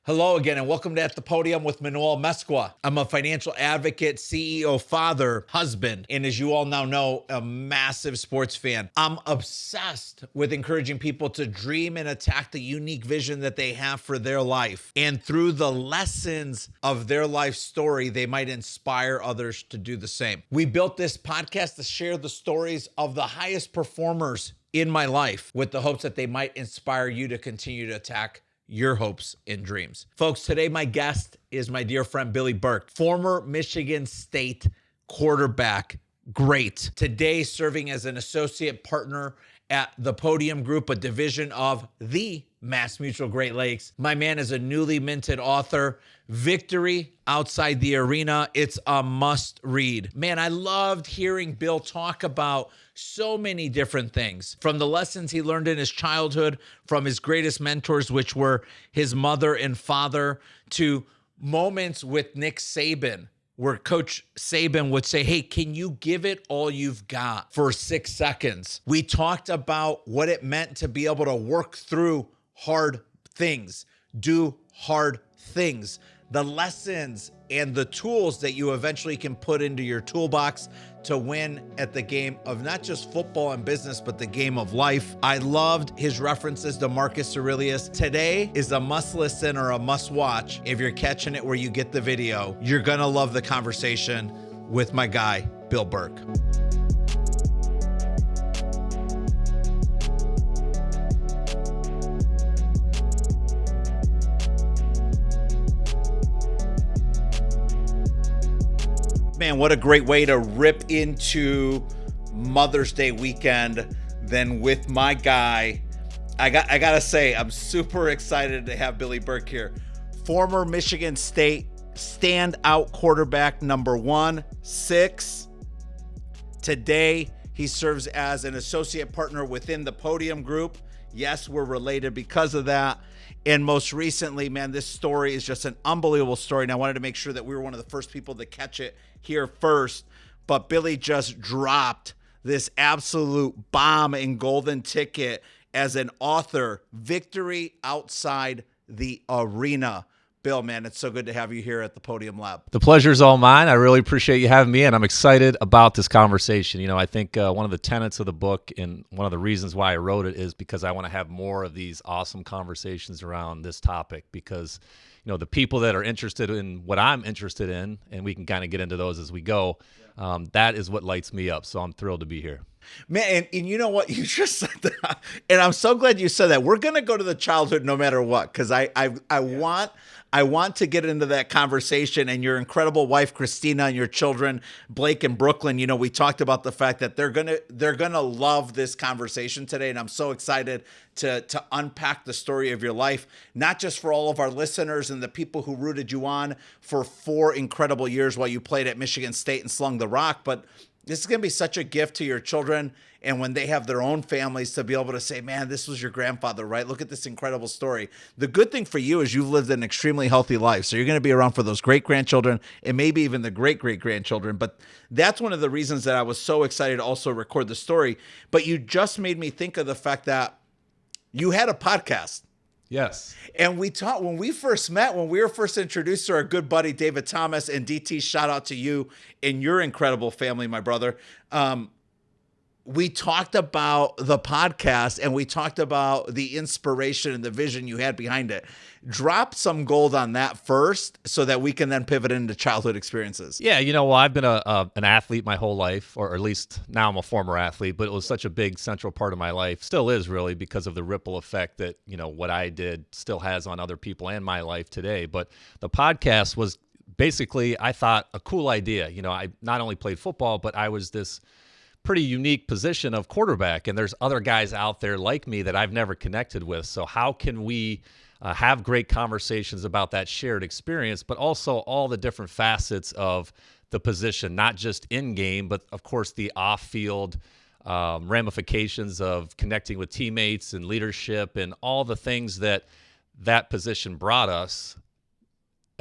Hello again, and welcome to At the Podium with Manuel Amezcua. I'm a financial advocate, CEO, father, husband, and as you all now know, a massive sports fan. I'm obsessed with encouraging people to dream and attack the unique vision that they have for their life. And through the lessons of their life story, they might inspire others to do the same. We built this podcast to share the stories of the highest performers in my life with the hopes that they might inspire you to continue to attack your hopes and dreams. Folks, today my guest is my dear friend Billy Burke, former Michigan State quarterback. Great. Today serving as an associate partner at the Podium Group, a division of the Mass Mutual Great Lakes. My man is a newly minted author, Victory Outside the Arena. It's a must read. Man, I loved hearing Bill talk about so many different things, from the lessons he learned in his childhood, from his greatest mentors, which were his mother and father, to moments with Nick Saban, where Coach Saban would say, hey, can you give it all you've got for 6 seconds? We talked about what it meant to be able to work through hard things, do hard things, the lessons and the tools that you eventually can put into your toolbox to win at the game of not just football and business, but the game of life. I loved his references to Marcus Aurelius. Today is a must listen or a must watch. If you're catching it where you get the video, you're gonna love the conversation with my guy, Bill Burke. Man, what a great way to rip into Mother's Day weekend than with my guy. I gotta say, I'm super excited to have Billy Burke here. Former Michigan State standout quarterback number 1-6. Today, he serves as an associate partner within the Podium Group. Yes, we're related because of that. And most recently, man, this story is just an unbelievable story. And I wanted to make sure that we were one of the first people to catch it here first. But Billy just dropped this absolute bomb and golden ticket as an author, Victory Outside the Arena. Bill, man, it's so good to have you here at the Podium Lab. The pleasure's all mine. I really appreciate you having me, and I'm excited about this conversation. You know, I think one of the tenets of the book and one of the reasons why I wrote it is because I want to have more of these awesome conversations around this topic because, you know, the people that are interested in what I'm interested in, and we can kind of get into those as we go, that is what lights me up. So I'm thrilled to be here. Man, and you know what? You just said that, and I'm so glad you said that. We're going to go to the childhood no matter what, because I want to get into that conversation, and your incredible wife, Christina, and your children, Blake and Brooklyn. You know, we talked about the fact that they're gonna love this conversation today, and I'm so excited to unpack the story of your life, not just for all of our listeners and the people who rooted you on for 4 incredible years while you played at Michigan State and slung the rock, but this is going to be such a gift to your children. And when they have their own families to be able to say, man, this was your grandfather, right? Look at this incredible story. The good thing for you is you've lived an extremely healthy life. So you're going to be around for those great-grandchildren and maybe even the great-great-grandchildren. But that's one of the reasons that I was so excited to also record the story. But you just made me think of the fact that you had a podcast. Yes. And we talked when we first met, when we were first introduced to our good buddy, David Thomas, and DT, shout out to you and your incredible family, my brother. We talked about the podcast and we talked about the inspiration and the vision you had behind it. Drop some gold on that first so that we can then pivot into childhood experiences. Yeah, you know, well, I've been an athlete my whole life, or at least now I'm a former athlete, but it was such a big central part of my life, still is really, because of the ripple effect that, you know, what I did still has on other people and my life today. But the podcast was basically, I thought, a cool idea. You know, I not only played football, but I was this pretty unique position of quarterback, and there's other guys out there like me that I've never connected with. So how can we have great conversations about that shared experience, but also all the different facets of the position, not just in game, but of course the off-field ramifications of connecting with teammates and leadership and all the things that that position brought us,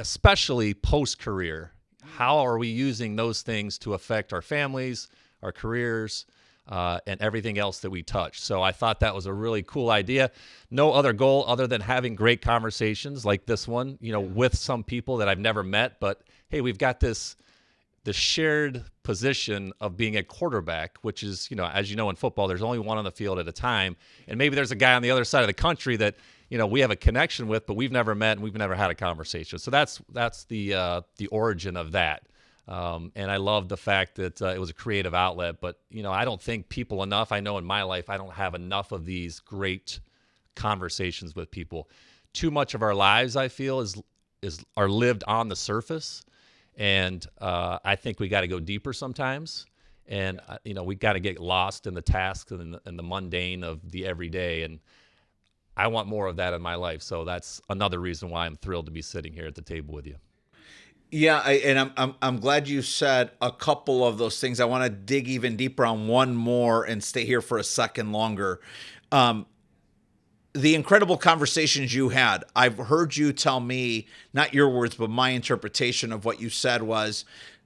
especially post-career. How are we using those things to affect our families, our careers, and everything else that we touch. So I thought that was a really cool idea. No other goal other than having great conversations like this one, with some people that I've never met. But hey, we've got the shared position of being a quarterback, which is, as you know, in football, there's only one on the field at a time. And maybe there's a guy on the other side of the country that, we have a connection with, but we've never met and we've never had a conversation. So that's the origin of that. And I love the fact that it was a creative outlet, but I don't think people enough. I know in my life, I don't have enough of these great conversations with people. Too much of our lives, I feel, are lived on the surface. And I think we got to go deeper sometimes. And, we got to get lost in the tasks and the mundane of the everyday. And I want more of that in my life. So that's another reason why I'm thrilled to be sitting here at the table with you. Yeah, and I'm glad you said a couple of those things. I want to dig even deeper on one more and stay here for a second longer. The incredible conversations you had. I've heard you tell me, not your words, but my interpretation of what you said was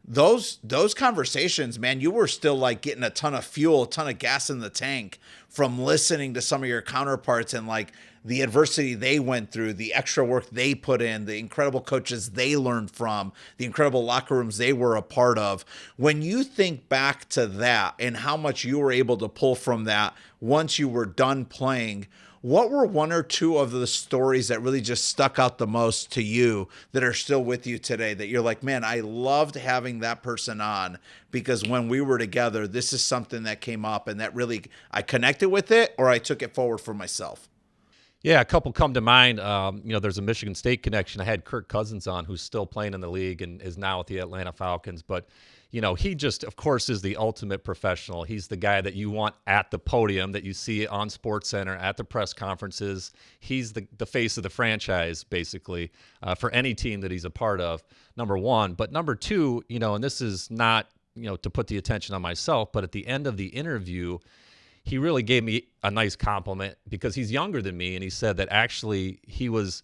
those conversations, man, you were still like getting a ton of fuel, a ton of gas in the tank from listening to some of your counterparts and like the adversity they went through, the extra work they put in, the incredible coaches they learned from, the incredible locker rooms they were a part of. When you think back to that and how much you were able to pull from that once you were done playing, what were one or two of the stories that really just stuck out the most to you that are still with you today that you're like, man, I loved having that person on because when we were together, this is something that came up and that really I connected with it or I took it forward for myself? Yeah, a couple come to mind. There's a Michigan State connection. I had Kirk Cousins on, who's still playing in the league and is now with the Atlanta Falcons. But, he just, of course, is the ultimate professional. He's the guy that you want at the podium, that you see on SportsCenter, at the press conferences. He's the face of the franchise, basically, for any team that he's a part of, number one. But number two, and this is not, to put the attention on myself, but at the end of the interview, he really gave me a nice compliment because he's younger than me. And he said that actually he was,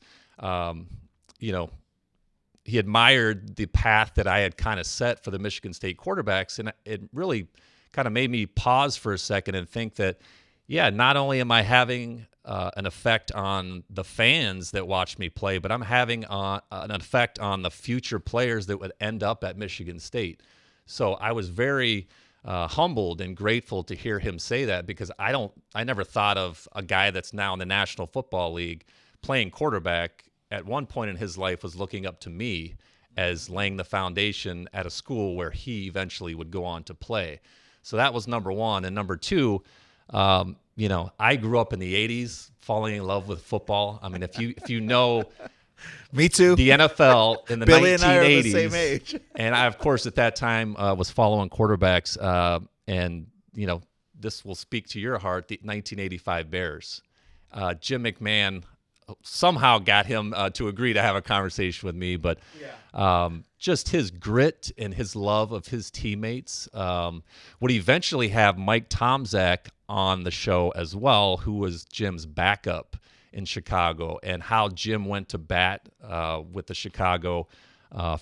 he admired the path that I had kind of set for the Michigan State quarterbacks. And it really kind of made me pause for a second and think that, yeah, not only am I having an effect on the fans that watch me play, but I'm having an effect on the future players that would end up at Michigan State. So I was very humbled and grateful to hear him say that because I never thought of a guy that's now in the National Football League playing quarterback at one point in his life was looking up to me as laying the foundation at a school where he eventually would go on to play. So that was number one. And number two, I grew up in the 80s falling in love with football. I mean, if you know me too. The NFL in the Billy 1980s. And I are the same age. And I, of course, at that time was following quarterbacks. This will speak to your heart, the 1985 Bears. Jim McMahon somehow got him to agree to have a conversation with me. But just his grit and his love of his teammates would eventually have Mike Tomczak on the show as well, who was Jim's backup in Chicago, and how Jim went to bat with the Chicago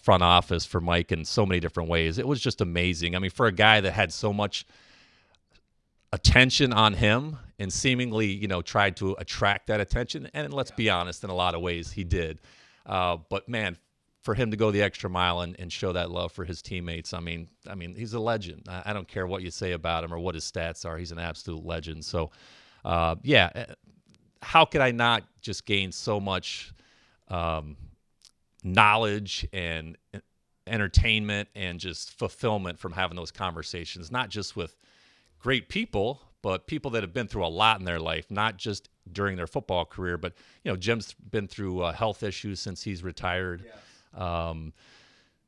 front office for Mike in so many different ways. It was just amazing. I mean, for a guy that had so much attention on him and seemingly, tried to attract that attention, and let's be honest, in a lot of ways he did. But man, for him to go the extra mile and show that love for his teammates, I mean, he's a legend. I don't care what you say about him or what his stats are. He's an absolute legend. So, how could I not just gain so much knowledge and entertainment and just fulfillment from having those conversations, not just with great people, but people that have been through a lot in their life, not just during their football career, but, Jim's been through health issues since he's retired. Yes.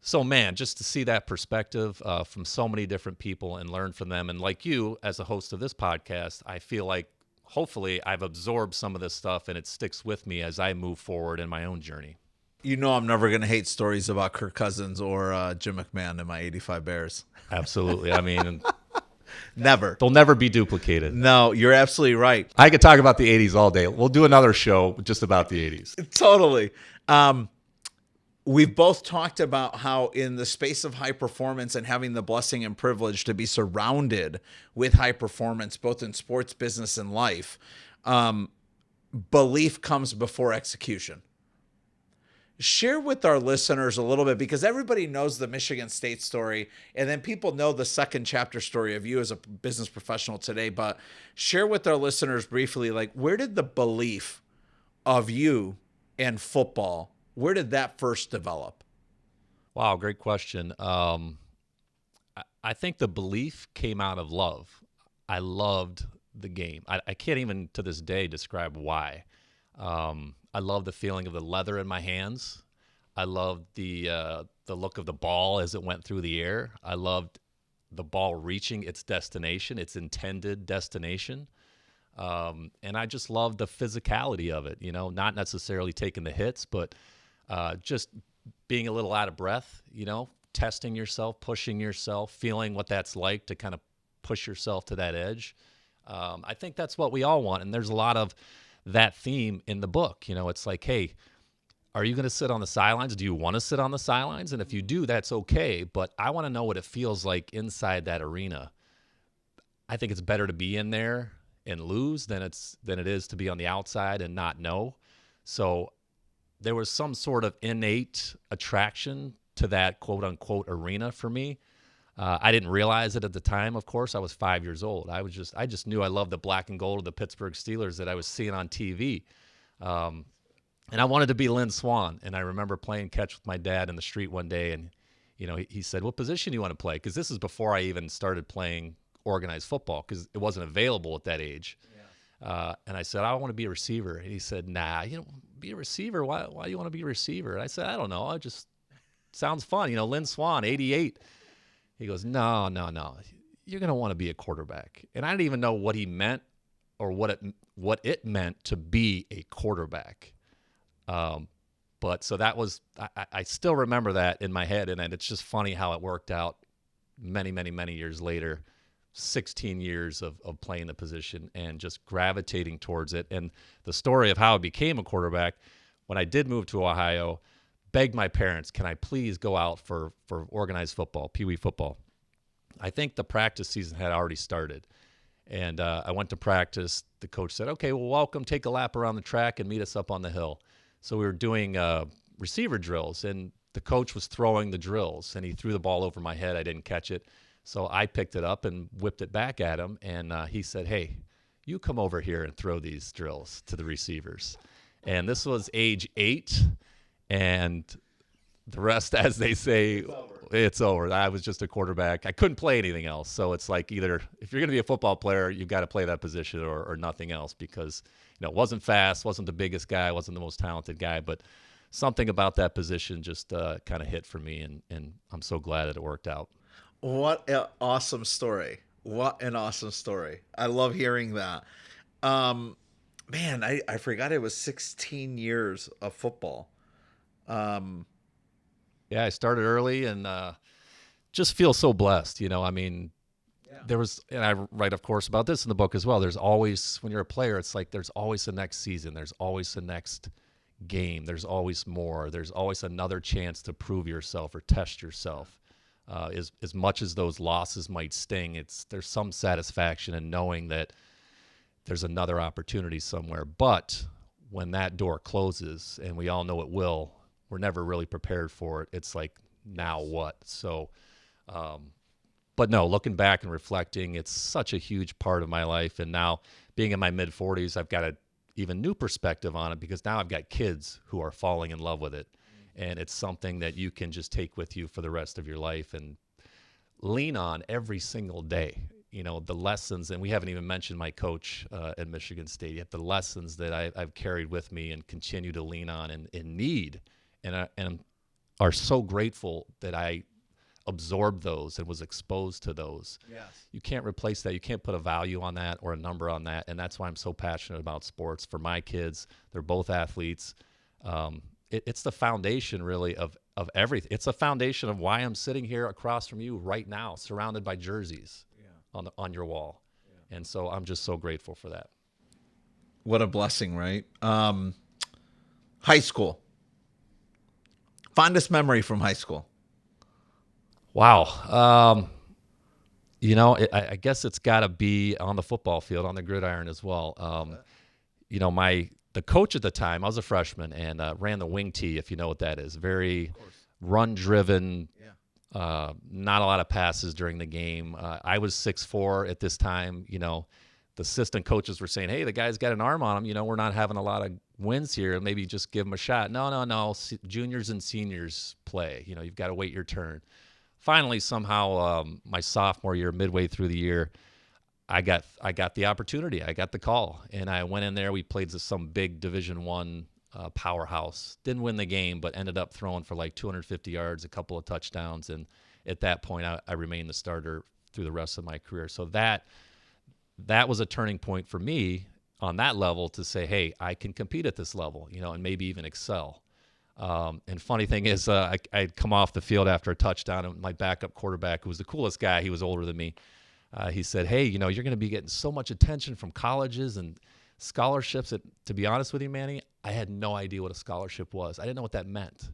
So, man, just to see that perspective from so many different people and learn from them. And like you, as a host of this podcast, I feel like hopefully I've absorbed some of this stuff and it sticks with me as I move forward in my own journey. I'm never going to hate stories about Kirk Cousins or Jim McMahon in my 85 Bears. Absolutely. I mean, never. They'll never be duplicated. No, you're absolutely right. I could talk about the 80s all day. We'll do another show just about the 80s. Totally. We've both talked about how in the space of high performance and having the blessing and privilege to be surrounded with high performance, both in sports, business, and life, belief comes before execution. Share with our listeners a little bit, because everybody knows the Michigan State story, and then people know the second chapter story of you as a business professional today. But share with our listeners briefly, like, where did the belief of you and football, where did that first develop? Wow, great question. I think the belief came out of love. I loved the game. I can't even to this day describe why. I love the feeling of the leather in my hands. I loved the look of the ball as it went through the air. I loved the ball reaching its destination, its intended destination. And I just loved the physicality of it, not necessarily taking the hits, but just being a little out of breath, testing yourself, pushing yourself, feeling what that's like to kind of push yourself to that edge. I think that's what we all want. And there's a lot of that theme in the book. It's like, hey, are you going to sit on the sidelines? Do you want to sit on the sidelines? And if you do, that's okay. But I want to know what it feels like inside that arena. I think it's better to be in there and lose than it is to be on the outside and not know. So there was some sort of innate attraction to that quote unquote arena for me. I didn't realize it at the time. Of course, I was 5 years old. I just knew I loved the black and gold of the Pittsburgh Steelers that I was seeing on TV. And I wanted to be Lynn Swann. And I remember playing catch with my dad in the street one day. And, he said, what position do you want to play? Because this is before I even started playing organized football, because it wasn't available at that age. Yeah. And I said, I want to be a receiver. And he said, nah, be a receiver. Why do you want to be a receiver? And I said, I don't know. It just sounds fun. Lynn Swann, 88. He goes, no. You're going to want to be a quarterback. And I didn't even know what he meant or what it meant to be a quarterback. But so that was, I still remember that in my head. And it's just funny how it worked out many, many, many years later, 16 years of playing the position and just gravitating towards it. And the story of how I became a quarterback, when I did move to Ohio, begged my parents, can I please go out for organized football, Pee Wee football? I think the practice season had already started. And I went to practice. The coach said, okay, well, welcome. Take a lap around the track and meet us up on the hill. So we were doing receiver drills, and the coach was throwing the drills, and he threw the ball over my head. I didn't catch it. So I picked it up and whipped it back at him, and he said, hey, you come over here and throw these drills to the receivers. And this was age 8, and the rest, as they say, it's over. I was just a quarterback. I couldn't play anything else. So it's like either if you're going to be a football player, you've got to play that position or nothing else, because it wasn't fast, wasn't the biggest guy, wasn't the most talented guy, but something about that position just kind of hit for me, and I'm so glad that it worked out. What an awesome story. What an awesome story. I love hearing that. Man, I forgot it was 16 years of football. Yeah, I started early and just feel so blessed. There was, and I write, of course, about this in the book as well. There's always, when you're a player, it's like there's always the next season. There's always the next game. There's always more. There's always another chance to prove yourself or test yourself. As much as those losses might sting, there's some satisfaction in knowing that there's another opportunity somewhere. But when that door closes, and we all know it will, we're never really prepared for it. It's like, now what? So, but no, looking back and reflecting, it's such a huge part of my life. And now being in my mid-40s, I've got an even new perspective on it, because now I've got kids who are falling in love with it. And it's something that you can just take with you for the rest of your life and lean on every single day. The lessons, and we haven't even mentioned my coach at Michigan State yet, the lessons that I've carried with me and continue to lean on and need, and are so grateful that I absorbed those and was exposed to those. Yes. You can't replace that. You can't put a value on that or a number on that. And that's why I'm so passionate about sports. For my kids, they're both athletes. It's the foundation, really, of everything. It's a foundation of why I'm sitting here across from you right now, surrounded by jerseys on your wall. Yeah. And so I'm just so grateful for that. What a blessing, right? High school. Fondest memory from high school? Wow. I guess it's got to be on the football field, on the gridiron as well. The coach at the time, I was a freshman and ran the wing tee, if you know what that is. Very run-driven, not a lot of passes during the game. I was 6'4" at this time. The assistant coaches were saying, hey, the guy's got an arm on him. We're not having a lot of wins here. Maybe just give him a shot. No. Juniors and seniors play. You've got to wait your turn. Finally, somehow, my sophomore year, midway through the year, I got the opportunity. I got the call, and I went in there. We played some big Division I powerhouse. Didn't win the game, but ended up throwing for like 250 yards, a couple of touchdowns, and at that point, I remained the starter through the rest of my career. So that was a turning point for me on that level to say, hey, I can compete at this level, and maybe even excel. And funny thing is, I'd come off the field after a touchdown, and my backup quarterback, who was the coolest guy, he was older than me, he said, hey, you're going to be getting so much attention from colleges and scholarships that, to be honest with you, Manny, I had no idea what a scholarship was. I didn't know what that meant.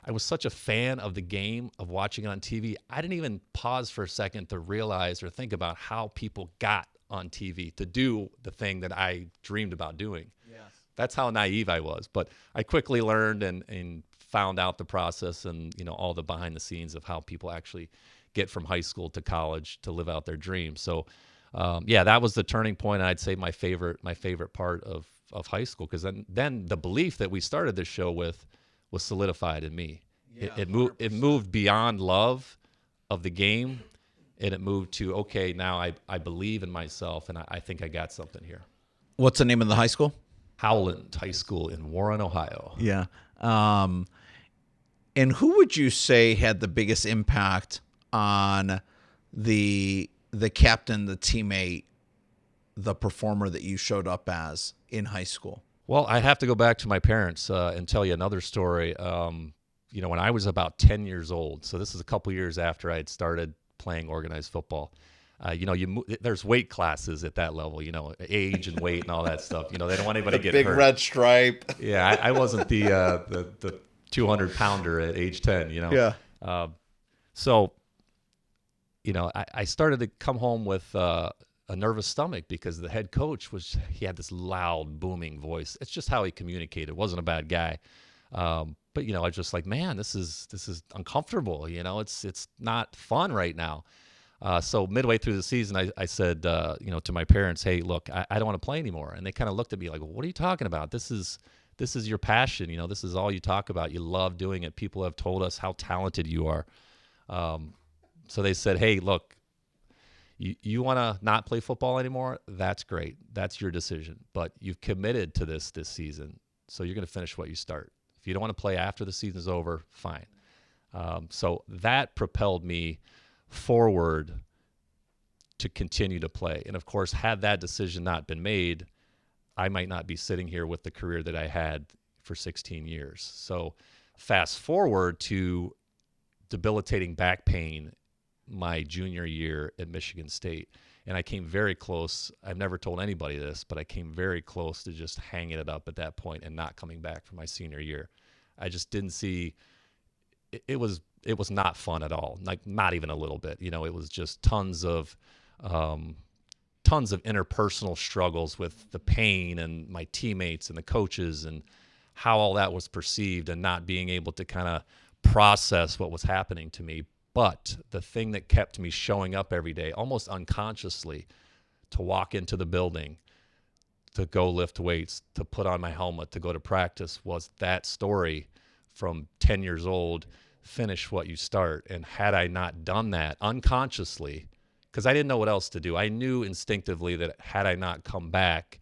I was such a fan of the game, of watching it on TV, I didn't even pause for a second to realize or think about how people got on TV to do the thing that I dreamed about doing. Yes. That's how naive I was. But I quickly learned and found out the process and, all the behind the scenes of how people actually get from high school to college to live out their dreams. So, that was the turning point. And I'd say my favorite part of high school, because then the belief that we started this show with was solidified in me. Yeah, it moved beyond love of the game, and it moved to, okay, now I believe in myself, and I think I got something here. What's the name of the high school? Howland High School in Warren, Ohio. Yeah. And who would you say had the biggest impact on the captain, the teammate, the performer that you showed up as in high school? Well, I have to go back to my parents and tell you another story. When I was about 10 years old, so this is a couple years after I had started playing organized football, there's weight classes at that level, age and weight and all that stuff. They don't want anybody to get hurt. Big red stripe. Yeah, I wasn't the 200-pounder at age 10, Yeah. I started to come home with a nervous stomach because the head coach he had this loud, booming voice. It's just how he communicated. Wasn't a bad guy. But I was just like, man, this is uncomfortable. It's not fun right now. So midway through the season, I said, to my parents, hey, look, I don't want to play anymore. And they kind of looked at me like, well, what are you talking about? This is your passion. This is all you talk about. You love doing it. People have told us how talented you are. So they said, hey, look, you want to not play football anymore? That's great. That's your decision. But you've committed to this season, so you're going to finish what you start. If you don't want to play after the season's over, fine. So that propelled me forward to continue to play. And, of course, had that decision not been made, I might not be sitting here with the career that I had for 16 years. So fast forward to debilitating back pain my junior year at Michigan State. And I came very close. I've never told anybody this, but I came very close to just hanging it up at that point and not coming back for my senior year. I just didn't see it was not fun at all. Like, not even a little bit. It was just tons of interpersonal struggles with the pain and my teammates and the coaches and how all that was perceived and not being able to kind of process what was happening to me. But the thing that kept me showing up every day, almost unconsciously, to walk into the building, to go lift weights, to put on my helmet, to go to practice, was that story from 10 years old, finish what you start. And had I not done that unconsciously, because I didn't know what else to do, I knew instinctively that had I not come back,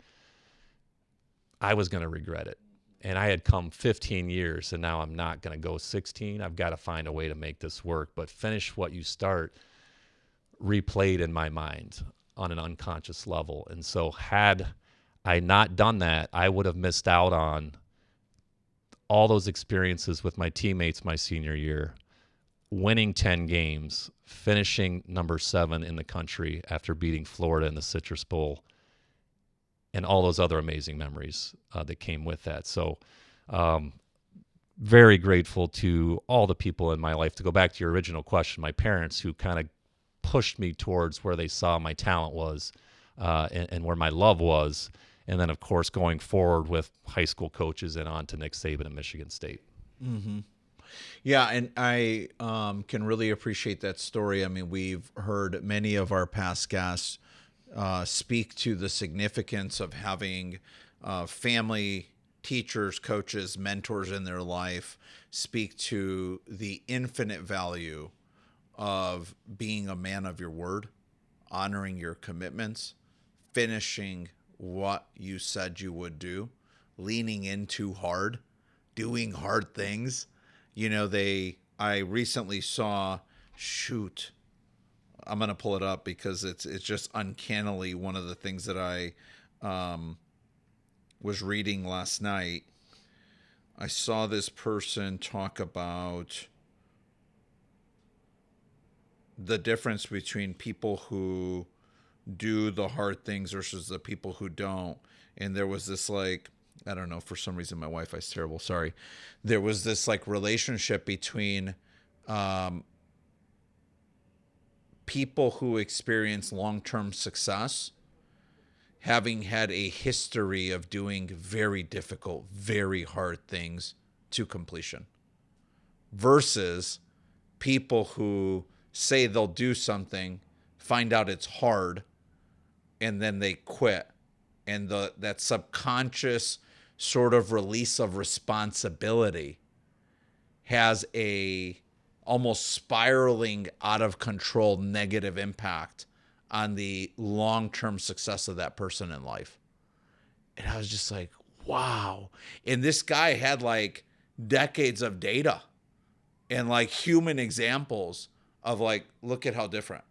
I was going to regret it. And I had come 15 years, and now I'm not going to go 16. I've got to find a way to make this work. But finish what you start replayed in my mind on an unconscious level. And so had I not done that, I would have missed out on all those experiences with my teammates my senior year, winning 10 games, finishing number 7 in the country after beating Florida in the Citrus Bowl, and all those other amazing memories that came with that. So very grateful to all the people in my life. To go back to your original question, my parents, who kind of pushed me towards where they saw my talent was, and where my love was. And then, of course, going forward with high school coaches and on to Nick Saban at Michigan State. Yeah, and I can really appreciate that story. I mean, we've heard many of our past guests speak to the significance of having family, teachers, coaches, mentors in their life, speak to the infinite value of being a man of your word, honoring your commitments, finishing what you said you would do, leaning into hard, doing hard things. You know, I recently saw, I'm going to pull it up because it's just uncannily one of the things that I was reading last night. I saw this person talk about the difference between people who do the hard things versus the people who don't. And there was this, like, I don't know, for some reason my Wi-Fi's terrible, sorry. There was this like relationship between people who experience long-term success having had a history of doing very difficult, very hard things to completion, versus people who say they'll do something, find out it's hard, and then they quit. And that subconscious sort of release of responsibility has a almost spiraling out of control negative impact on the long-term success of that person in life. And I was just like, wow. And this guy had like decades of data and like human examples of like, look how different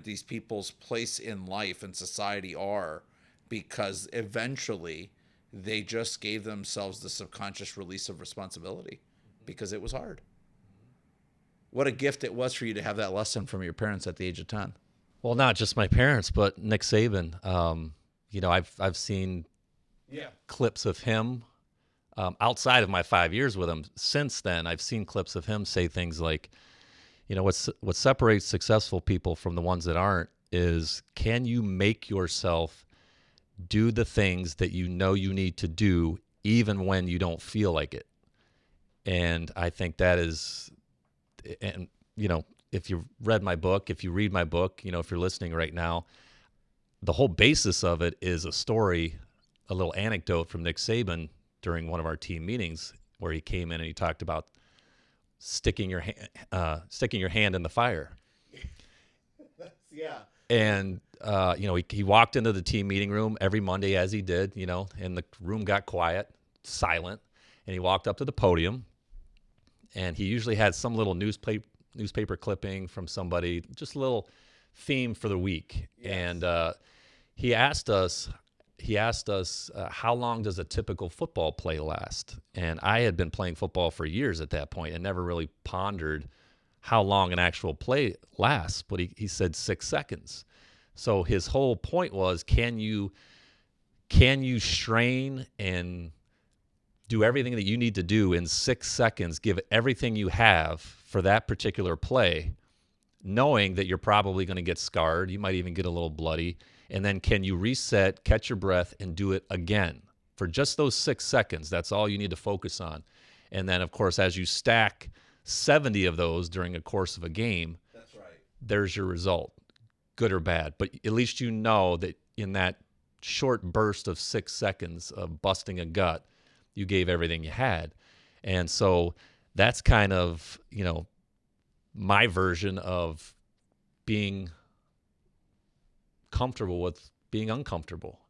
these people's place in life and society are, because eventually they just gave themselves the subconscious release of responsibility because it was hard. What a gift it was for you to have that lesson from your parents at the age of 10. Well, not just my parents, but Nick Saban. I've seen clips of him outside of my 5 years with him. Since then, I've seen clips of him say things like, what separates successful people from the ones that aren't is, can you make yourself do the things that you know you need to do even when you don't feel like it? And I think that is, and if you read my book, if you read my book, if you're listening right now, the whole basis of it is a story, a little anecdote from Nick Saban during one of our team meetings where he came in and he talked about sticking your hand in the fire. Yeah. And he walked into the team meeting room every Monday, as he did, and the room got quiet, silent, and he walked up to the podium, and he usually had some little newspaper clipping from somebody, just a little theme for the week. Yes. And he asked us, how long does a typical football play last? And I had been playing football for years at that point and never really pondered how long an actual play lasts. But he said 6 seconds. So his whole point was, can you strain and do everything that you need to do in 6 seconds, give everything you have for that particular play, knowing that you're probably going to get scarred, you might even get a little bloody, and then can you reset, catch your breath, and do it again for just those 6 seconds? That's all you need to focus on. And then, of course, as you stack 70 of those during a course of a game, that's right, there's your result, good or bad. But at least you know that in that short burst of 6 seconds of busting a gut, you gave everything you had. And so that's kind of, my version of being comfortable with being uncomfortable.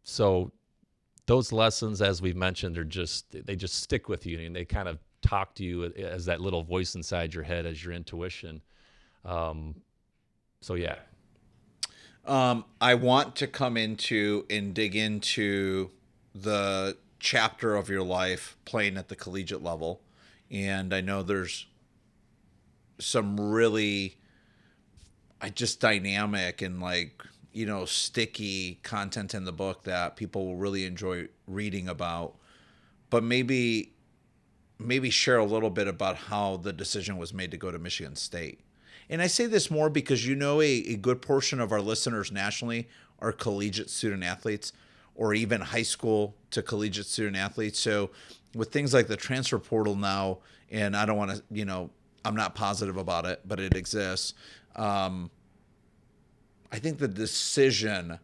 So those lessons, as we've mentioned, they just stick with you, and they kind of talk to you as that little voice inside your head, as your intuition. So yeah. I want to come into and dig into the chapter of your life playing at the collegiate level. And I know there's some really just dynamic and sticky content in the book that people will really enjoy reading about. but maybe share a little bit about how the decision was made to go to Michigan State. And I say this more because a good portion of our listeners nationally are collegiate student athletes, or even high school to collegiate student athletes. So with things like the transfer portal now, and I don't want to, I'm not positive about it, but it exists. I think the decision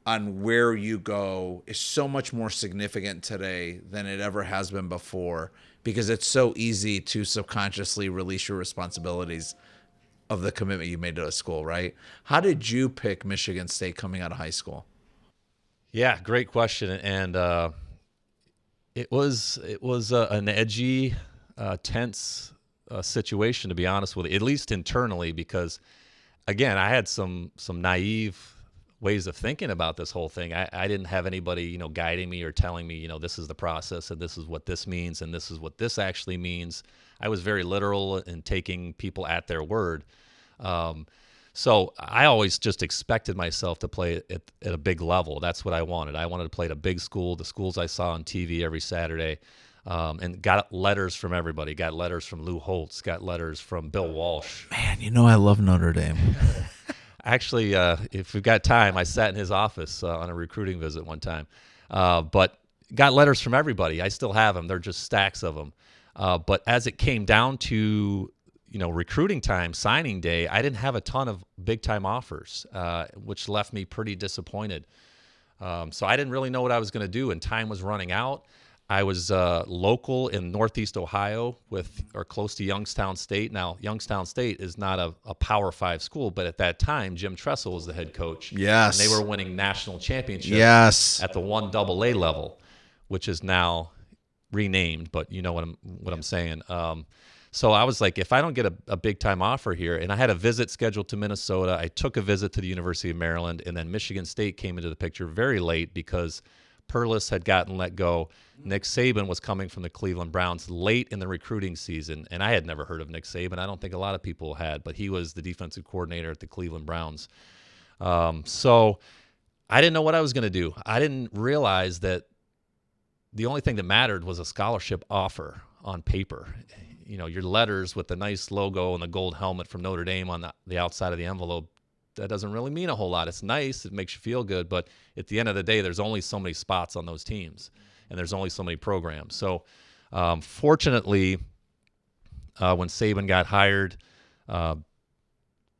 on where you go is so much more significant today than it ever has been before, because it's so easy to subconsciously release your responsibilities of the commitment you made to a school, right? How did you pick Michigan State coming out of high school? Yeah, great question. And it was an edgy, tense situation, to be honest with you, at least internally, because, again, I had some naive ways of thinking about this whole thing. I didn't have anybody, guiding me or telling me, this is the process and this is what this means and this is what this actually means. I was very literal in taking people at their word. So I always just expected myself to play at a big level. That's what I wanted. I wanted to play at a big school, the schools I saw on TV every Saturday, and got letters from everybody. Got letters from Lou Holtz, got letters from Bill Walsh. Man, I love Notre Dame. Actually, if we've got time, I sat in his office on a recruiting visit one time. But got letters from everybody. I still have them. They're just stacks of them. But as it came down to recruiting time, signing day, I didn't have a ton of big-time offers, which left me pretty disappointed. So I didn't really know what I was going to do, and time was running out. I was local in Northeast Ohio or close to Youngstown State. Now, Youngstown State is not a Power 5 school, but at that time, Jim Tressel was the head coach. Yes. And they were winning national championships at the 1AA level, which is now renamed, but you know what I'm saying. So I was like, if I don't get a big-time offer here, and I had a visit scheduled to Minnesota, I took a visit to the University of Maryland, and then Michigan State came into the picture very late because Perlis had gotten let go. Nick Saban was coming from the Cleveland Browns late in the recruiting season, and I had never heard of Nick Saban. I don't think a lot of people had, but he was the defensive coordinator at the Cleveland Browns. So I didn't know what I was going to do. I didn't realize that the only thing that mattered was a scholarship offer on paper. Your letters with the nice logo and the gold helmet from Notre Dame on the outside of the envelope, that doesn't really mean a whole lot. It's nice. It makes you feel good. But at the end of the day, there's only so many spots on those teams, and there's only so many programs. So fortunately, when Saban got hired,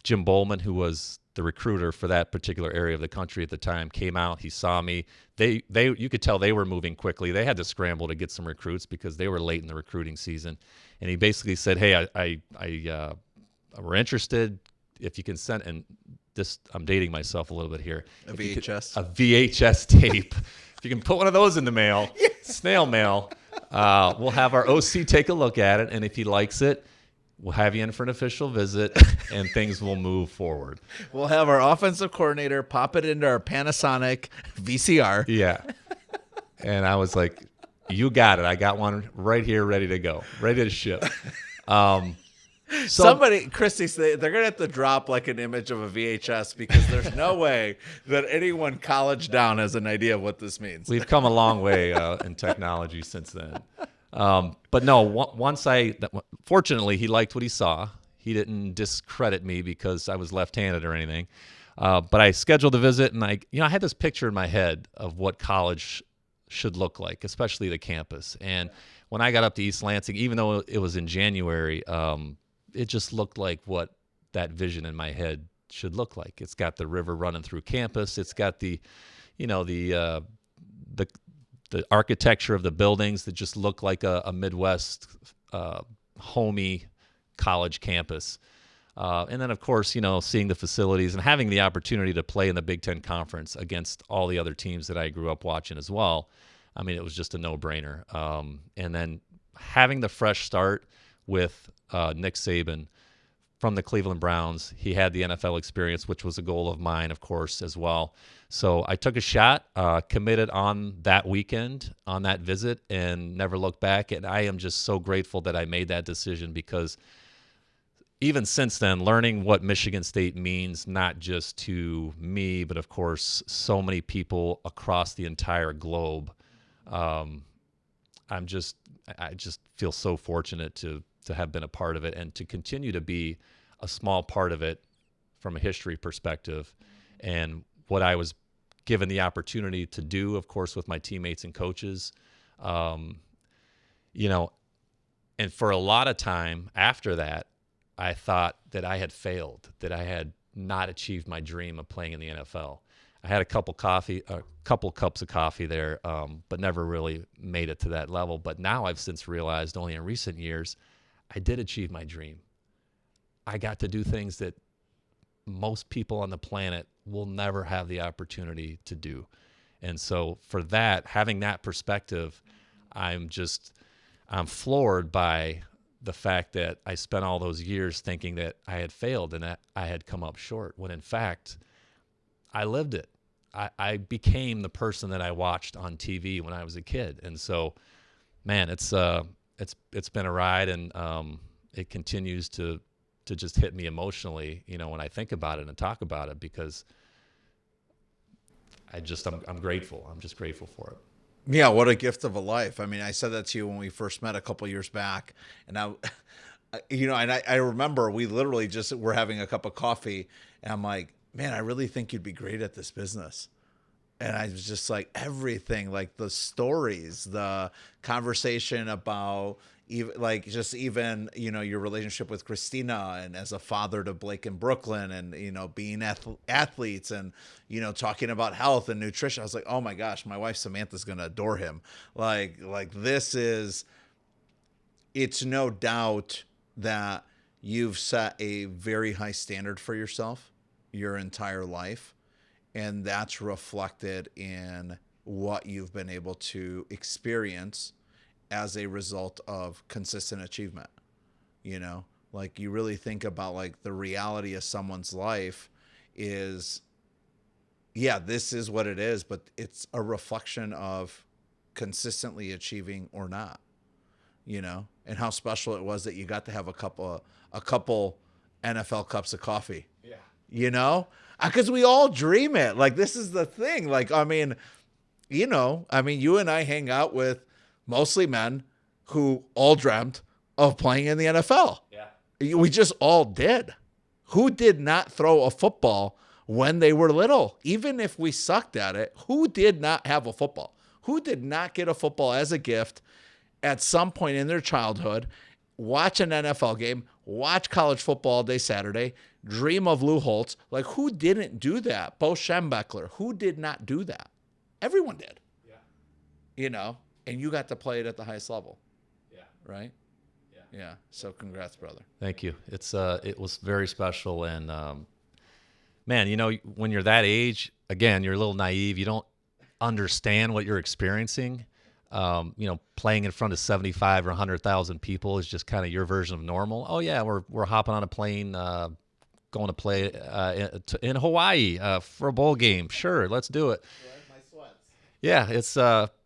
Jim Bowman, who was the recruiter for that particular area of the country at the time, came out. He saw me. You could tell they were moving quickly. They had to scramble to get some recruits because they were late in the recruiting season. And he basically said, "Hey, we're interested. If you can send," and this, I'm dating myself a little bit here. A VHS tape. If you can put one of those in the mail, snail mail, we'll have our OC take a look at it, and if he likes it, we'll have you in for an official visit, and things will move forward. We'll have our offensive coordinator pop it into our Panasonic VCR. Yeah. And I was like, you got it. I got one right here ready to go, ready to ship. Somebody, Christy, they're going to have to drop like an image of a VHS because there's no way that anyone college down has an idea of what this means. We've come a long way in technology since then. But no, fortunately, he liked what he saw. He didn't discredit me because I was left-handed or anything. But I scheduled a visit, and I had this picture in my head of what college should look like, especially the campus. And when I got up to East Lansing, even though it was in January, it just looked like what that vision in my head should look like. It's got the river running through campus. It's got the architecture of the buildings that just look like a Midwest homey college campus. And then, of course, seeing the facilities and having the opportunity to play in the Big Ten Conference against all the other teams that I grew up watching as well. I mean, it was just a no-brainer. And then having the fresh start with Nick Saban from the Cleveland Browns. He had the NFL experience, which was a goal of mine, of course, as well. So I took a shot, committed on that weekend, on that visit, and never looked back. And I am just so grateful that I made that decision because even since then, learning what Michigan State means, not just to me, but of course, so many people across the entire globe, I just feel so fortunate to have been a part of it and to continue to be a small part of it from a history perspective. And what I was given the opportunity to do, of course, with my teammates and coaches, you know, and for a lot of time after that, I thought that I had failed, that I had not achieved my dream of playing in the NFL. I had a couple cups of coffee there, but never really made it to that level. But now I've since realized, only in recent years, I did achieve my dream. I got to do things that most people on the planet will never have the opportunity to do. And so for that, having that perspective, I'm floored by the fact that I spent all those years thinking that I had failed and that I had come up short, when in fact, I lived it. I became the person that I watched on TV when I was a kid. And so, man, it's been a ride, and it continues to just hit me emotionally, you know, when I think about it and talk about it, because I'm grateful. I'm just grateful for it. Yeah, what a gift of a life. I mean, I said that to you when we first met a couple years back, and I remember we literally just were having a cup of coffee, and I'm like, man, I really think you'd be great at this business. And I was just like, everything, like the stories, the conversation about even, you know, your relationship with Christina, and as a father to Blake and Brooklyn, and, you know, being athletes, and, you know, talking about health and nutrition. I was like, oh my gosh, my wife Samantha's going to adore him. Like it's no doubt that you've set a very high standard for yourself your entire life. And that's reflected in what you've been able to experience as a result of consistent achievement. You know, like, you really think about, like, the reality of someone's life is, yeah, this is what it is, but it's a reflection of consistently achieving or not, you know, and how special it was that you got to have a couple NFL cups of coffee. Yeah. You know, because we all dream it. Like, this is the thing. Like, I mean, you know, you and I hang out with mostly men who all dreamt of playing in the NFL. Yeah. We just all did. Who did not throw a football when they were little? Even if we sucked at it, who did not have a football? Who did not get a football as a gift at some point in their childhood, watch an NFL game, watch college football all day Saturday, dream of Lou Holtz? Like, who didn't do that? Bo Schembechler, who did not do that? Everyone did. Yeah. You know, and you got to play it at the highest level. Yeah. Right? Yeah. Yeah. So congrats, brother. Thank you. It was very special. And, man, you know, when you're that age, again, you're a little naive. You don't understand what you're experiencing. You know, playing in front of 75 or 100,000 people is just kind of your version of normal. Oh yeah, we're hopping on a plane, going to play in Hawaii for a bowl game. Sure, let's do it. My sweats. Yeah, it's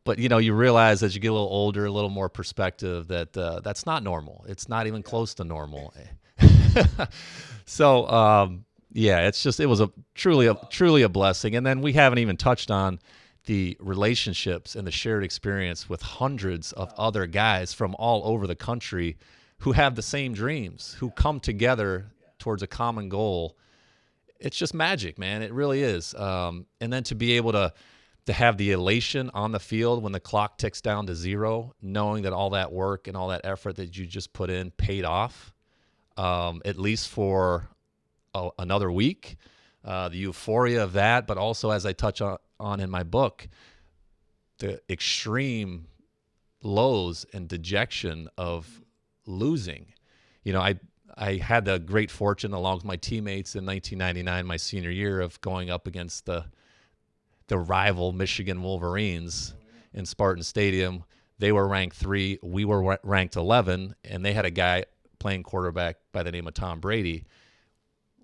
but you know, you realize as you get a little older, a little more perspective, that that's not normal. It's not even close to normal. So yeah, it was truly a blessing. And then we haven't even touched on the relationships and the shared experience with hundreds of other guys from all over the country who have the same dreams, who come together towards a common goal. It's just magic, man. It really is. And then to be able to have the elation on the field when the clock ticks down to 0, knowing that all that work and all that effort that you just put in paid off, at least for another week. The euphoria of that, but also, as I touch on in my book, the extreme lows and dejection of losing. You know, I had the great fortune, along with my teammates in 1999, my senior year, of going up against the rival Michigan Wolverines in Spartan Stadium. They were ranked 3, we were ranked 11, and they had a guy playing quarterback by the name of Tom Brady.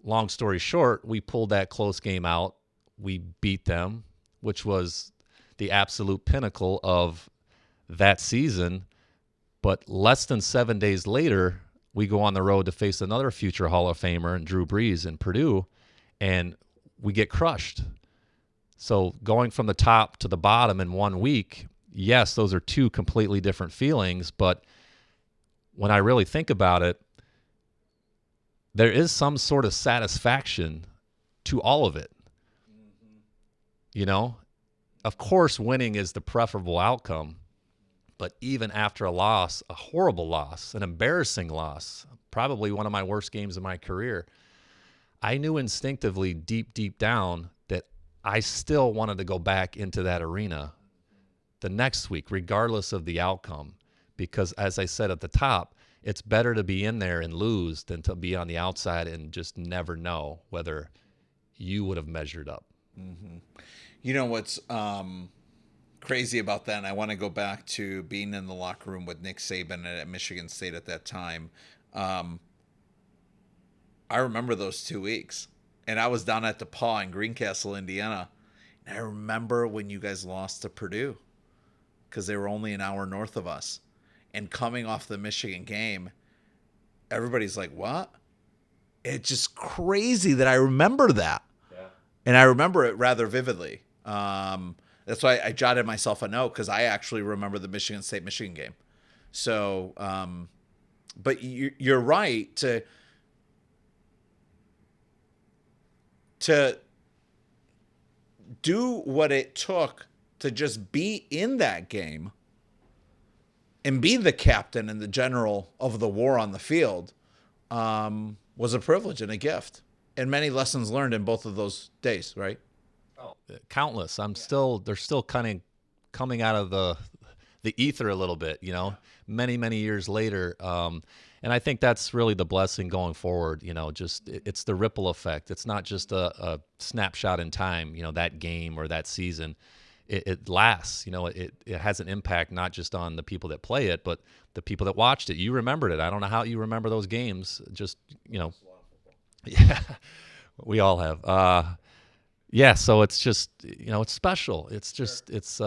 Long story short, we pulled that close game out. We beat them, which was the absolute pinnacle of that season. But less than 7 days later, we go on the road to face another future Hall of Famer, and Drew Brees in Purdue, and we get crushed. So going from the top to the bottom in 1 week, yes, those are two completely different feelings, but when I really think about it, there is some sort of satisfaction to all of it. You know, of course, winning is the preferable outcome, but even after a loss, a horrible loss, an embarrassing loss, probably one of my worst games of my career, I knew instinctively deep down that I still wanted to go back into that arena the next week, regardless of the outcome. Because as I said at the top, it's better to be in there and lose than to be on the outside and just never know whether you would have measured up. Mm-hmm. You know what's crazy about that, and I want to go back to being in the locker room with Nick Saban at Michigan State at that time. I remember those 2 weeks, and I was down at the Paw in Greencastle, Indiana. And I remember when you guys lost to Purdue because they were only an hour north of us. And coming off the Michigan game, everybody's like, what? It's just crazy that I remember that. Yeah. And I remember it rather vividly. That's why I jotted myself a note, because I actually remember the Michigan State-Michigan game. So, but you're right to do what it took to just be in that game and be the captain and the general of the war on the field was a privilege and a gift, and many lessons learned in both of those days, right? Oh, countless. They're still kind of coming out of the ether a little bit, many years later. And I think that's really the blessing going forward. It's the ripple effect. It's not just a snapshot in time, that game or that season. It lasts. It has an impact not just on the people that play it, but the people that watched it. You remembered it. I don't know how you remember those games. Just, yeah, we all have. Yeah, so it's just, it's special. It's just, it's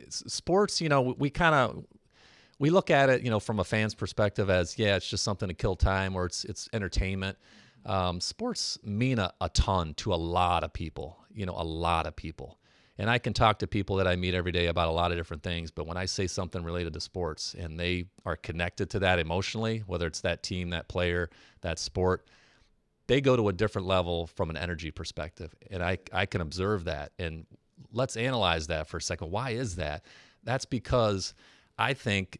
sports, we look at it, from a fan's perspective as, yeah, it's just something to kill time, or it's entertainment. Sports mean a ton to a lot of people, a lot of people. And I can talk to people that I meet every day about a lot of different things, but when I say something related to sports and they are connected to that emotionally, whether it's that team, that player, that sport, they go to a different level from an energy perspective. And I can observe that. And let's analyze that for a second. Why is that? That's because I think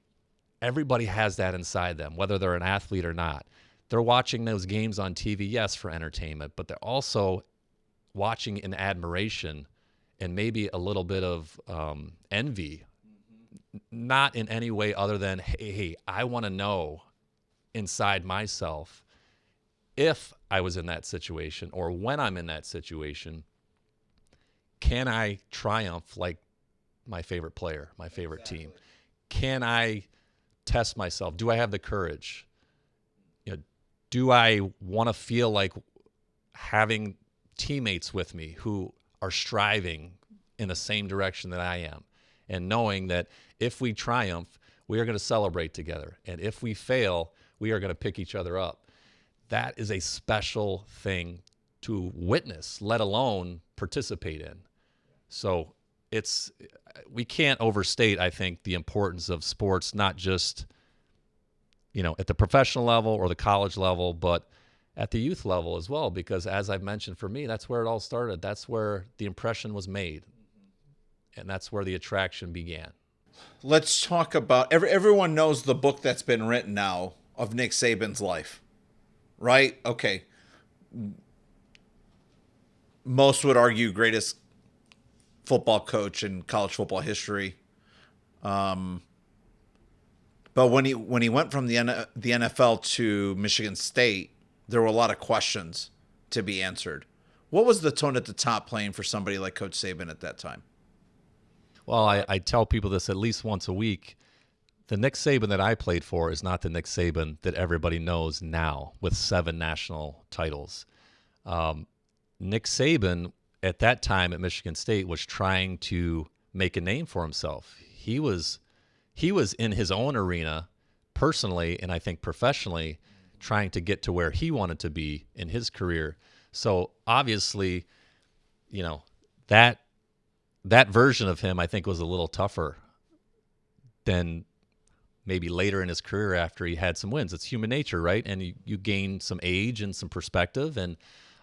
everybody has that inside them, whether they're an athlete or not. They're watching those games on TV, yes, for entertainment, but they're also watching in admiration and maybe a little bit of envy, not in any way other than, hey, I want to know inside myself, if I was in that situation or when I'm in that situation, can I triumph like my favorite player, my favorite team? Can I test myself? Do I have the courage? Do I want to feel like having teammates with me who are striving in the same direction that I am, and knowing that if we triumph, we are going to celebrate together, and if we fail, we are going to pick each other up. That is a special thing to witness, let alone participate in. So we can't overstate, I think, the importance of sports, not just, at the professional level or the college level, but at the youth level as well, because as I've mentioned, for me, that's where it all started. That's where the impression was made, and that's where the attraction began. Let's talk about, everyone knows the book that's been written now of Nick Saban's life, right? Okay. Most would argue greatest football coach in college football history. But when he went from the NFL to Michigan State, there were a lot of questions to be answered. What was the tone at the top playing for somebody like Coach Saban at that time? Well, I tell people this at least once a week. The Nick Saban that I played for is not the Nick Saban that everybody knows now with 7 national titles. Nick Saban at that time at Michigan State was trying to make a name for himself. He was in his own arena personally, and I think professionally, trying to get to where he wanted to be in his career. So obviously, that that version of him, I think, was a little tougher than maybe later in his career after he had some wins. It's human nature, right? And you gain some age and some perspective. And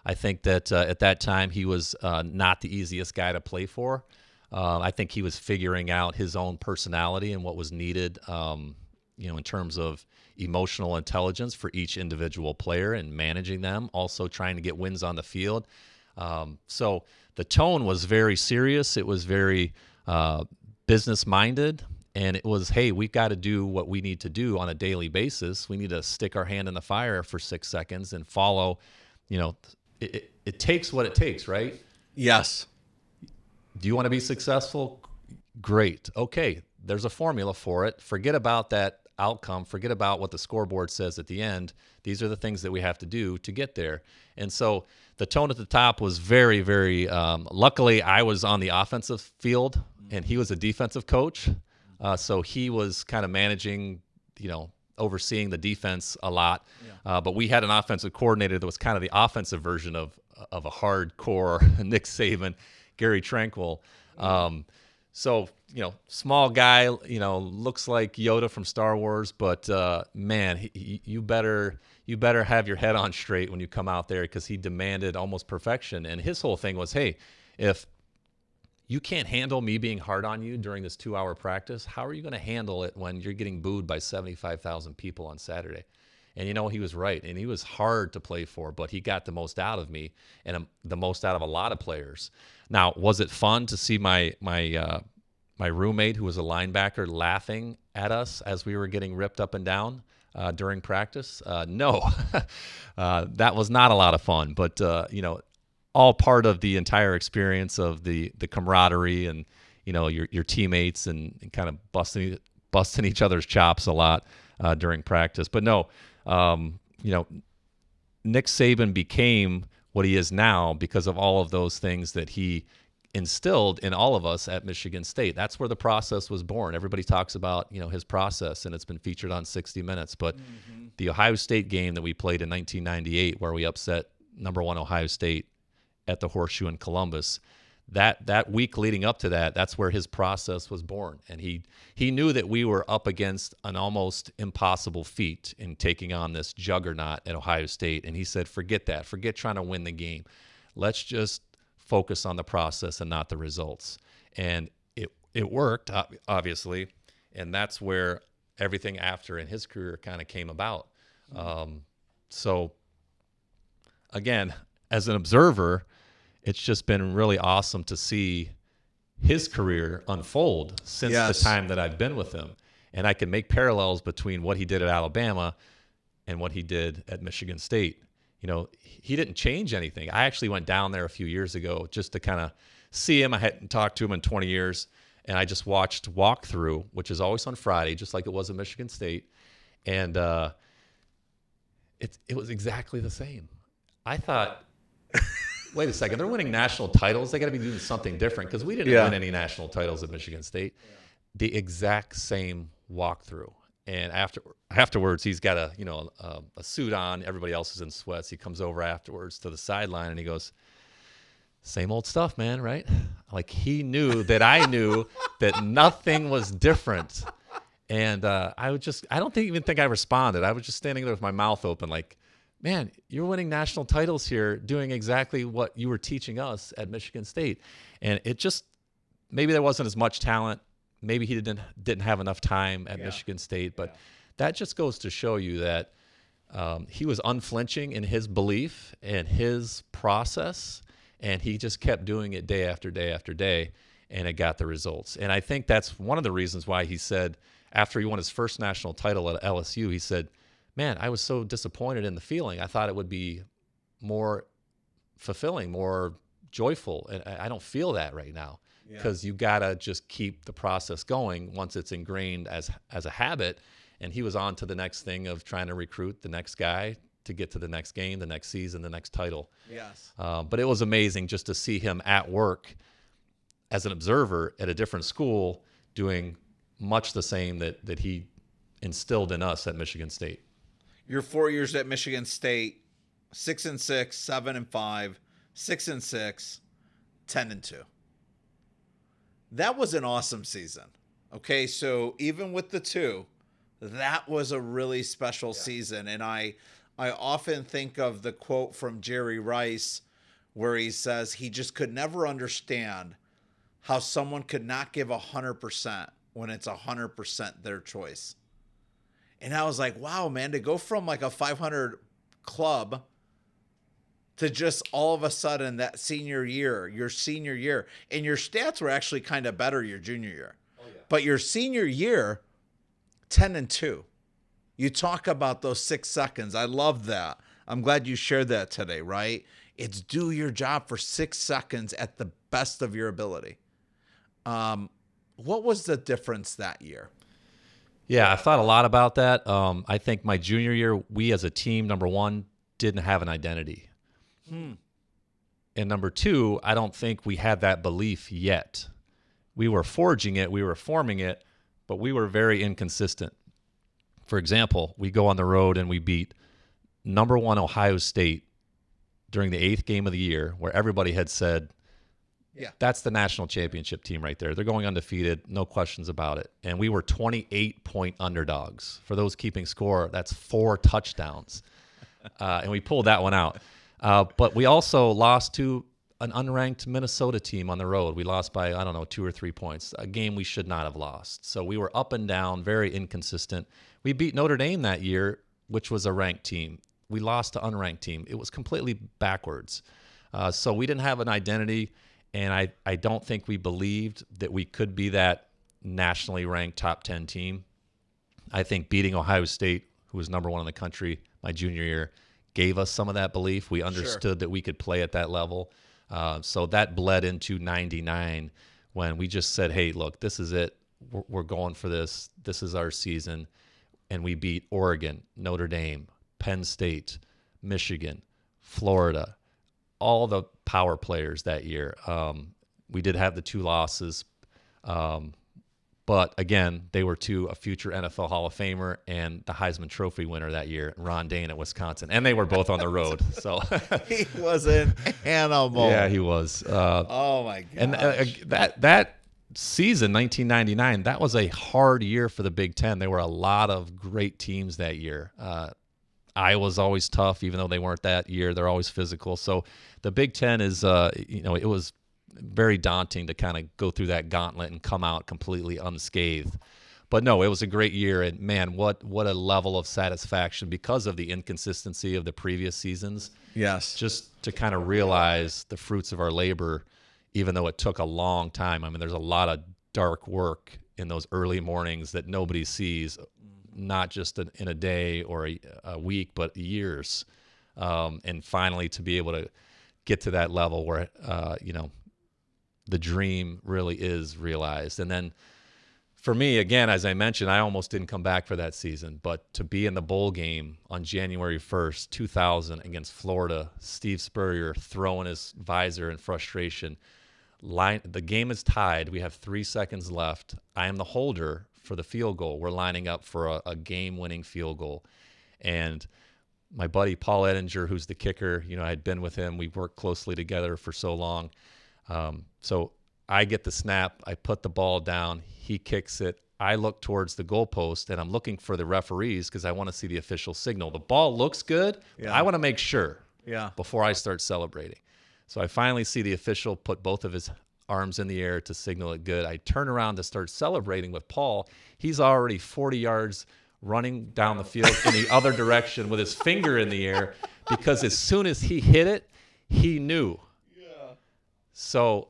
I think that at that time he was not the easiest guy to play for. I think he was figuring out his own personality and what was needed, in terms of emotional intelligence for each individual player and managing them, also trying to get wins on the field. So the tone was very serious. It was very business-minded. And it was, hey, we've got to do what we need to do on a daily basis. We need to stick our hand in the fire for 6 seconds and follow, it takes what it takes, right? Yes. Do you want to be successful? Great. Okay, there's a formula for it. Forget about that outcome. Forget about what the scoreboard says at the end. These are the things that we have to do to get there. And so the tone at the top was very, very, luckily I was on the offensive field and he was a defensive coach. So he was kind of managing, overseeing the defense a lot. Yeah. But we had an offensive coordinator that was kind of the offensive version of a hardcore Nick Saban, Gary Tranquil. So, small guy, looks like Yoda from Star Wars, but man, you better have your head on straight when you come out there, because he demanded almost perfection. And his whole thing was, hey, if you can't handle me being hard on you during this 2-hour practice, how are you going to handle it when you're getting booed by 75,000 people on Saturday? And he was right. And he was hard to play for, but he got the most out of me and the most out of a lot of players. Now, was it fun to see my roommate, who was a linebacker, laughing at us as we were getting ripped up and down during practice? No, that was not a lot of fun, but, all part of the entire experience of the camaraderie and, your teammates and kind of busting each other's chops a lot during practice. But no, Nick Saban became what he is now because of all of those things that he instilled in all of us at Michigan State. That's where the process was born. Everybody talks about, his process, and it's been featured on 60 Minutes. But the Ohio State game that we played in 1998, where we upset number 1 Ohio State at the Horseshoe in Columbus, that week leading up to that, that's where his process was born. And he knew that we were up against an almost impossible feat in taking on this juggernaut at Ohio State. And he said, forget that. Forget trying to win the game. Let's just focus on the process and not the results. And it worked, obviously. And that's where everything after in his career kind of came about. So, again, as an observer, it's just been really awesome to see his career unfold since the time that I've been with him. And I can make parallels between what he did at Alabama and what he did at Michigan State. He didn't change anything. I actually went down there a few years ago just to kind of see him. I hadn't talked to him in 20 years. And I just watched walkthrough, which is always on Friday, just like it was at Michigan State. And it was exactly the same. I thought, wait a second, they're winning national titles. They got to be doing something different, because we didn't win any national titles at Michigan State. The exact same walkthrough. And afterwards, he's got a suit on. Everybody else is in sweats. He comes over afterwards to the sideline and he goes, "Same old stuff, man, right?" Like, he knew that I knew that nothing was different. And I don't even think I responded. I was just standing there with my mouth open, like, man, you're winning national titles here, doing exactly what you were teaching us at Michigan State. And it just, maybe there wasn't as much talent. Maybe he didn't have enough time at Michigan State. But that just goes to show you that he was unflinching in his belief and his process, and he just kept doing it day after day after day, and it got the results. And I think that's one of the reasons why he said, after he won his first national title at LSU, he said, "Man, I was so disappointed in the feeling. I thought it would be more fulfilling, more joyful. And I don't feel that right now." Because you got to just keep the process going once it's ingrained as a habit. And he was on to the next thing of trying to recruit the next guy to get to the next game, the next season, the next title. Yes. But it was amazing just to see him at work as an observer at a different school doing much the same that he instilled in us at Michigan State. Your 4 years at Michigan State, 6-6, 7-5, 6-6, 10-2. That was an awesome season. Okay, so even with the 2, that was a really special season. And I often think of the quote from Jerry Rice where he says he just could never understand how someone could not give 100% when it's 100% their choice. And I was like, wow, man, to go from like a 500 club to just all of a sudden that your senior year, and your stats were actually kind of better your junior year. Oh, yeah. But your senior year, 10-2. You talk about those 6 seconds. I love that. I'm glad you shared that today, right? It's do your job for 6 seconds at the best of your ability. What was the difference that year? Yeah, I've thought a lot about that. I think my junior year, we as a team, number one, didn't have an identity. And number 2, I don't think we had that belief yet. We were forging it, we were forming it, but we were very inconsistent. For example, we go on the road and we beat number 1 Ohio State during the 8th game of the year, where everybody had said, that's the national championship team right there. They're going undefeated, no questions about it. And we were 28-point underdogs. For those keeping score, that's 4 touchdowns. And we pulled that one out. But we also lost to an unranked Minnesota team on the road. We lost by, 2 or 3 points, a game we should not have lost. So we were up and down, very inconsistent. We beat Notre Dame that year, which was a ranked team. We lost to unranked team. It was completely backwards. So we didn't have an identity, and I don't think we believed that we could be that nationally ranked top 10 team. I think beating Ohio State, who was number 1 in the country my junior year, gave us some of that belief. We understood that we could play at that level. So that bled into 99 when we just said, hey, look, this is it. We're going for this. This is our season. And we beat Oregon, Notre Dame, Penn State, Michigan, Florida, all the power players that year. We did have the 2 losses. But again, they were to a future NFL Hall of Famer and the Heisman Trophy winner that year, Ron Dane at Wisconsin. And they were both on the road. So he was an animal. Yeah, he was. Oh my gosh. And that season, 1999, that was a hard year for the Big Ten. There were a lot of great teams that year. Iowa's always tough, even though they weren't that year. They're always physical. So the Big Ten is, it was very daunting to kind of go through that gauntlet and come out completely unscathed. But no, it was a great year, and man, what a level of satisfaction because of the inconsistency of the previous seasons. Yes. Just to kind of realize the fruits of our labor, even though it took a long time. I mean, there's a lot of dark work in those early mornings that nobody sees, not just in a day or a week, but years. And finally to be able to get to that level where, the dream really is realized. And then for me, again, as I mentioned, I almost didn't come back for that season, but to be in the bowl game on January 1st, 2000 against Florida, Steve Spurrier throwing his visor in frustration. The game is tied. We have 3 seconds left. I am the holder for the field goal. We're lining up for a game-winning field goal. And my buddy Paul Ettinger, who's the kicker, I had been with him. We worked closely together for so long. So I get the snap. I put the ball down. He kicks it. I look towards the goalpost, and I'm looking for the referees because I want to see the official signal. The ball looks good. Yeah. I want to make sure before I start celebrating. So I finally see the official put both of his arms in the air to signal it good. I turn around to start celebrating with Paul. He's already 40 yards running down the field in the other direction with his finger in the air because as soon as he hit it, he knew. So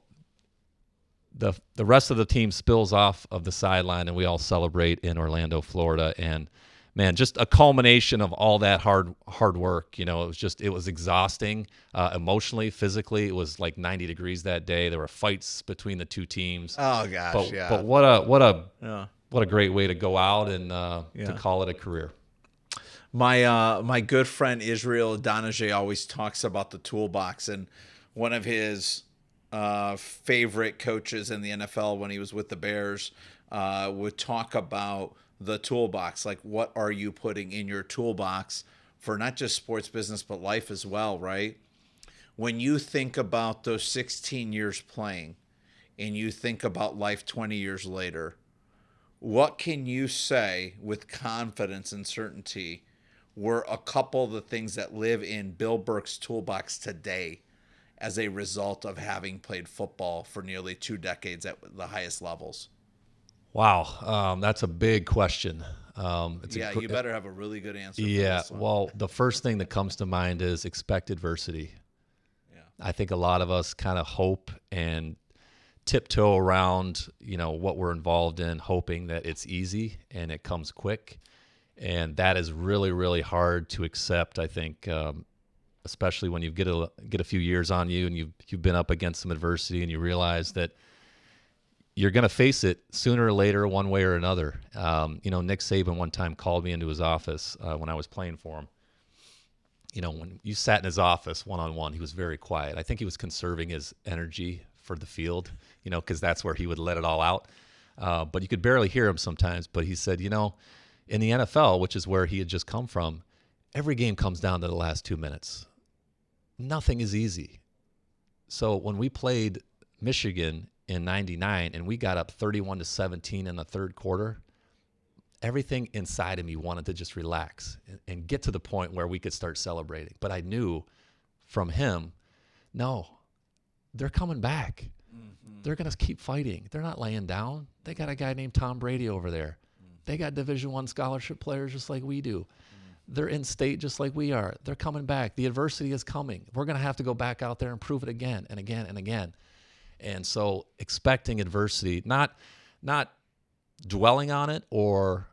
the rest of the team spills off of the sideline, and we all celebrate in Orlando, Florida. And man, just a culmination of all that hard work. It was exhausting emotionally, physically. It was like 90 degrees that day. There were fights between the 2 teams. Oh gosh, but what a great way to go out and to call it a career. My good friend Israel Donajay always talks about the toolbox, and one of his favorite coaches in the NFL when he was with the Bears would talk about the toolbox. Like, what are you putting in your toolbox for not just sports business, but life as well, right? When you think about those 16 years playing, and you think about life 20 years later, what can you say with confidence and certainty were a couple of the things that live in Bill Burke's toolbox today as a result of having played football for nearly 2 decades at the highest levels? Wow, that's a big question. You better have a really good answer for Yeah, this one. well, the first thing that comes to mind is expect adversity. Yeah. I think a lot of us kind of hope and tiptoe around, what we're involved in, hoping that it's easy and it comes quick. And that is really, really hard to accept, I think, especially when you get a few years on you and you've been up against some adversity and you realize that you're going to face it sooner or later, one way or another. Nick Saban one time called me into his office when I was playing for him. When you sat in his office one-on-one, he was very quiet. I think he was conserving his energy for the field, because that's where he would let it all out. But you could barely hear him sometimes. But he said, in the NFL, which is where he had just come from, every game comes down to the last 2 minutes. Nothing is easy. So when we played Michigan in '99 and we got up 31-17 in the third quarter, everything inside of me wanted to just relax and get to the point where we could start celebrating. But I knew from him, no, they're coming back. Mm-hmm. They're going to keep fighting. They're not laying down. They got a guy named Tom Brady over there. Mm-hmm. They got Division I scholarship players just like we do. Mm-hmm. They're in state just like we are. They're coming back. The adversity is coming. We're going to have to go back out there and prove it again and again and again. And so expecting adversity, not dwelling on it or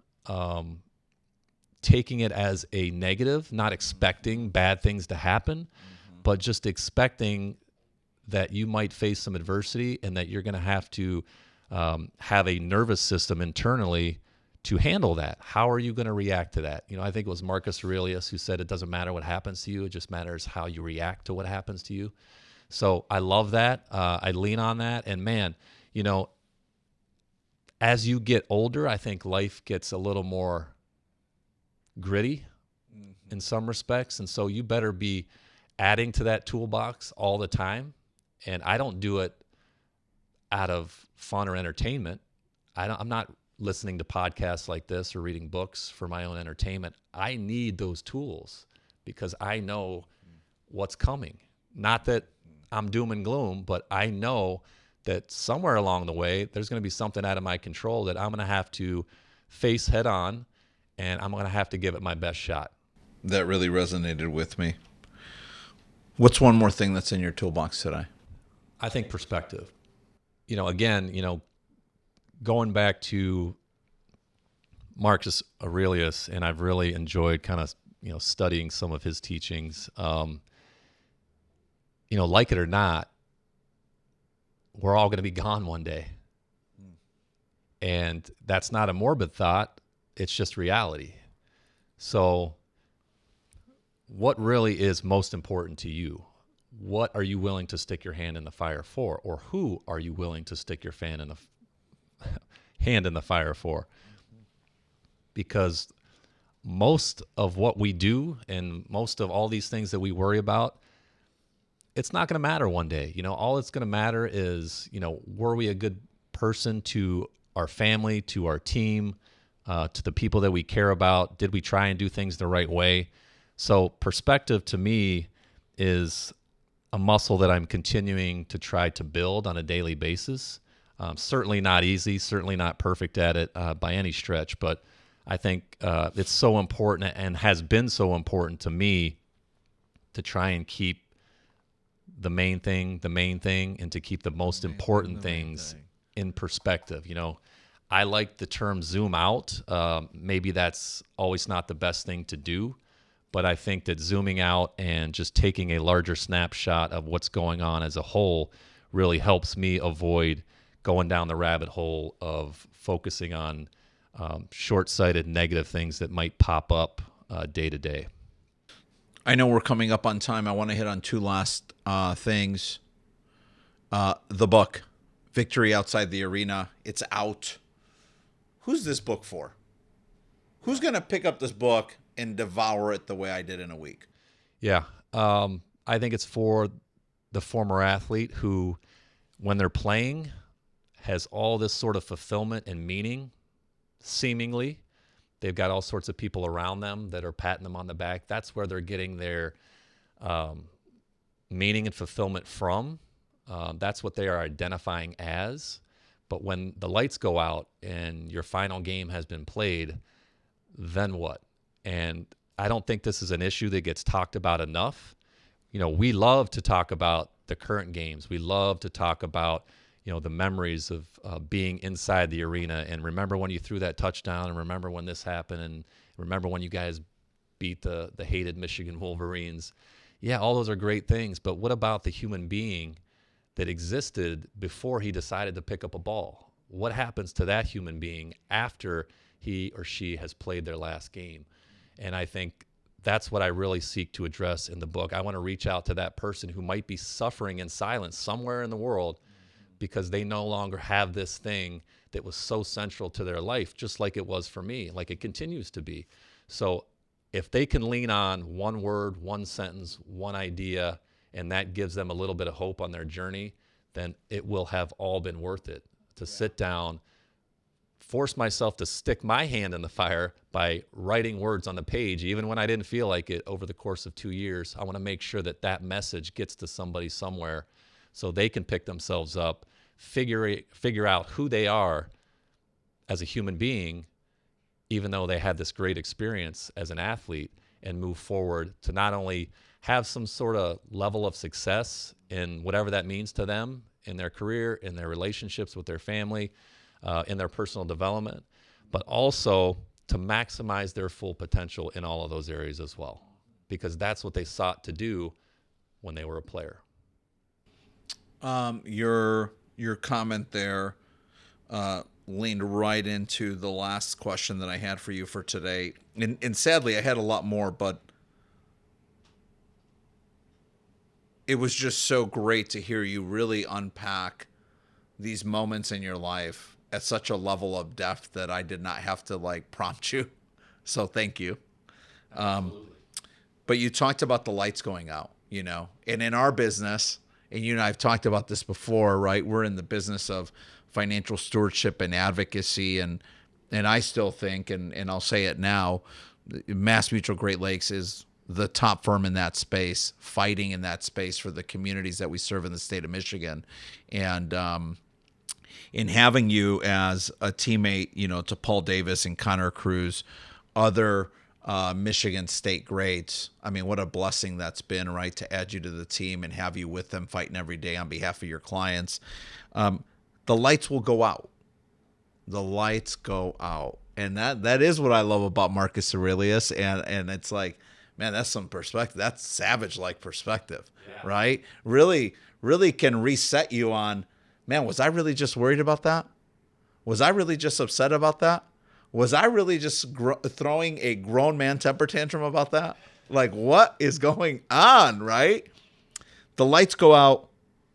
taking it as a negative, not expecting bad things to happen, but just expecting that you might face some adversity and that you're going to have to have a nervous system internally to handle that. How are you going to react to that? I think it was Marcus Aurelius who said it doesn't matter what happens to you, it just matters how you react to what happens to you. So I love that. I lean on that. And man, as you get older, I think life gets a little more gritty in some respects. And so you better be adding to that toolbox all the time. And I don't do it out of fun or entertainment. I'm not listening to podcasts like this or reading books for my own entertainment. I need those tools because I know what's coming. Not that I'm doom and gloom, but I know that somewhere along the way, there's going to be something out of my control that I'm going to have to face head on, and I'm going to have to give it my best shot. That really resonated with me. What's one more thing that's in your toolbox today? I think perspective. Again, going back to Marcus Aurelius, and I've really enjoyed kind of, studying some of his teachings. Like it or not, we're all going to be gone one day. And that's not a morbid thought. It's just reality. So what really is most important to you? What are you willing to stick your hand in the fire for? Or who are you willing to stick your hand in the fire for? Because most of what we do and most of all these things that we worry about, it's not going to matter one day. All it's going to matter is, were we a good person to our family, to our team, to the people that we care about? Did we try and do things the right way? So perspective to me is a muscle that I'm continuing to try to build on a daily basis. Certainly not easy, certainly not perfect at it by any stretch, but I think it's so important and has been so important to me to try and keep the main thing, and to keep the most important things in perspective. I like the term zoom out. Maybe that's always not the best thing to do, but I think that zooming out and just taking a larger snapshot of what's going on as a whole really helps me avoid going down the rabbit hole of focusing on short-sighted negative things that might pop up day to day. I know we're coming up on time. I want to hit on two last things. The book, Victory Outside the Arena, it's out. Who's this book for? Who's going to pick up this book and devour it the way I did in a week? Yeah, I think it's for the former athlete who, when they're playing, has all this sort of fulfillment and meaning, seemingly. They've got all sorts of people around them that are patting them on the back. That's where they're getting their meaning and fulfillment from. That's what they are identifying as. But when the lights go out and your final game has been played, then what? And I don't think this is an issue that gets talked about enough. We love to talk about the current games. We love to talk about, the memories of being inside the arena, and remember when you threw that touchdown, and remember when this happened, and remember when you guys beat the hated Michigan Wolverines. Yeah, all those are great things, but what about the human being that existed before he decided to pick up a ball? What happens to that human being after he or she has played their last game? And I think that's what I really seek to address in the book. I want to reach out to that person who might be suffering in silence somewhere in the world because they no longer have this thing that was so central to their life, just like it was for me, like it continues to be. So if they can lean on one word, one sentence, one idea, and that gives them a little bit of hope on their journey, then it will have all been worth it to sit down, force myself to stick my hand in the fire by writing words on the page, even when I didn't feel like it over the course of 2 years. I want to make sure that that message gets to somebody somewhere so they can pick themselves up, figure out who they are as a human being, even though they had this great experience as an athlete, and move forward to not only have some sort of level of success in whatever that means to them in their career, in their relationships with their family, in their personal development, but also to maximize their full potential in all of those areas as well, because that's what they sought to do when they were a player. Your comment there leaned right into the last question that I had for you for today. And sadly, I had a lot more, but it was just so great to hear you really unpack these moments in your life at such a level of depth that I did not have to prompt you. So thank you. But you talked about the lights going out, and in our business, and you and I have talked about this before, right? We're in the business of financial stewardship and advocacy. And I still think, and I'll say it now, Mass Mutual Great Lakes is the top firm in that space, fighting in that space for the communities that we serve in the state of Michigan. And in having you as a teammate, to Paul Davis and Connor Cruz, other Michigan State greats. I mean, what a blessing that's been, right, to add you to the team and have you with them fighting every day on behalf of your clients. The lights will go out. The lights go out. And that is what I love about Marcus Aurelius. And it's like, man, that's some perspective. That's savage-like perspective, right? Really, really can reset you on, man, was I really just worried about that? Was I really just upset about that? Was I really just throwing a grown man temper tantrum about that? Like, what is going on, right? The lights go out.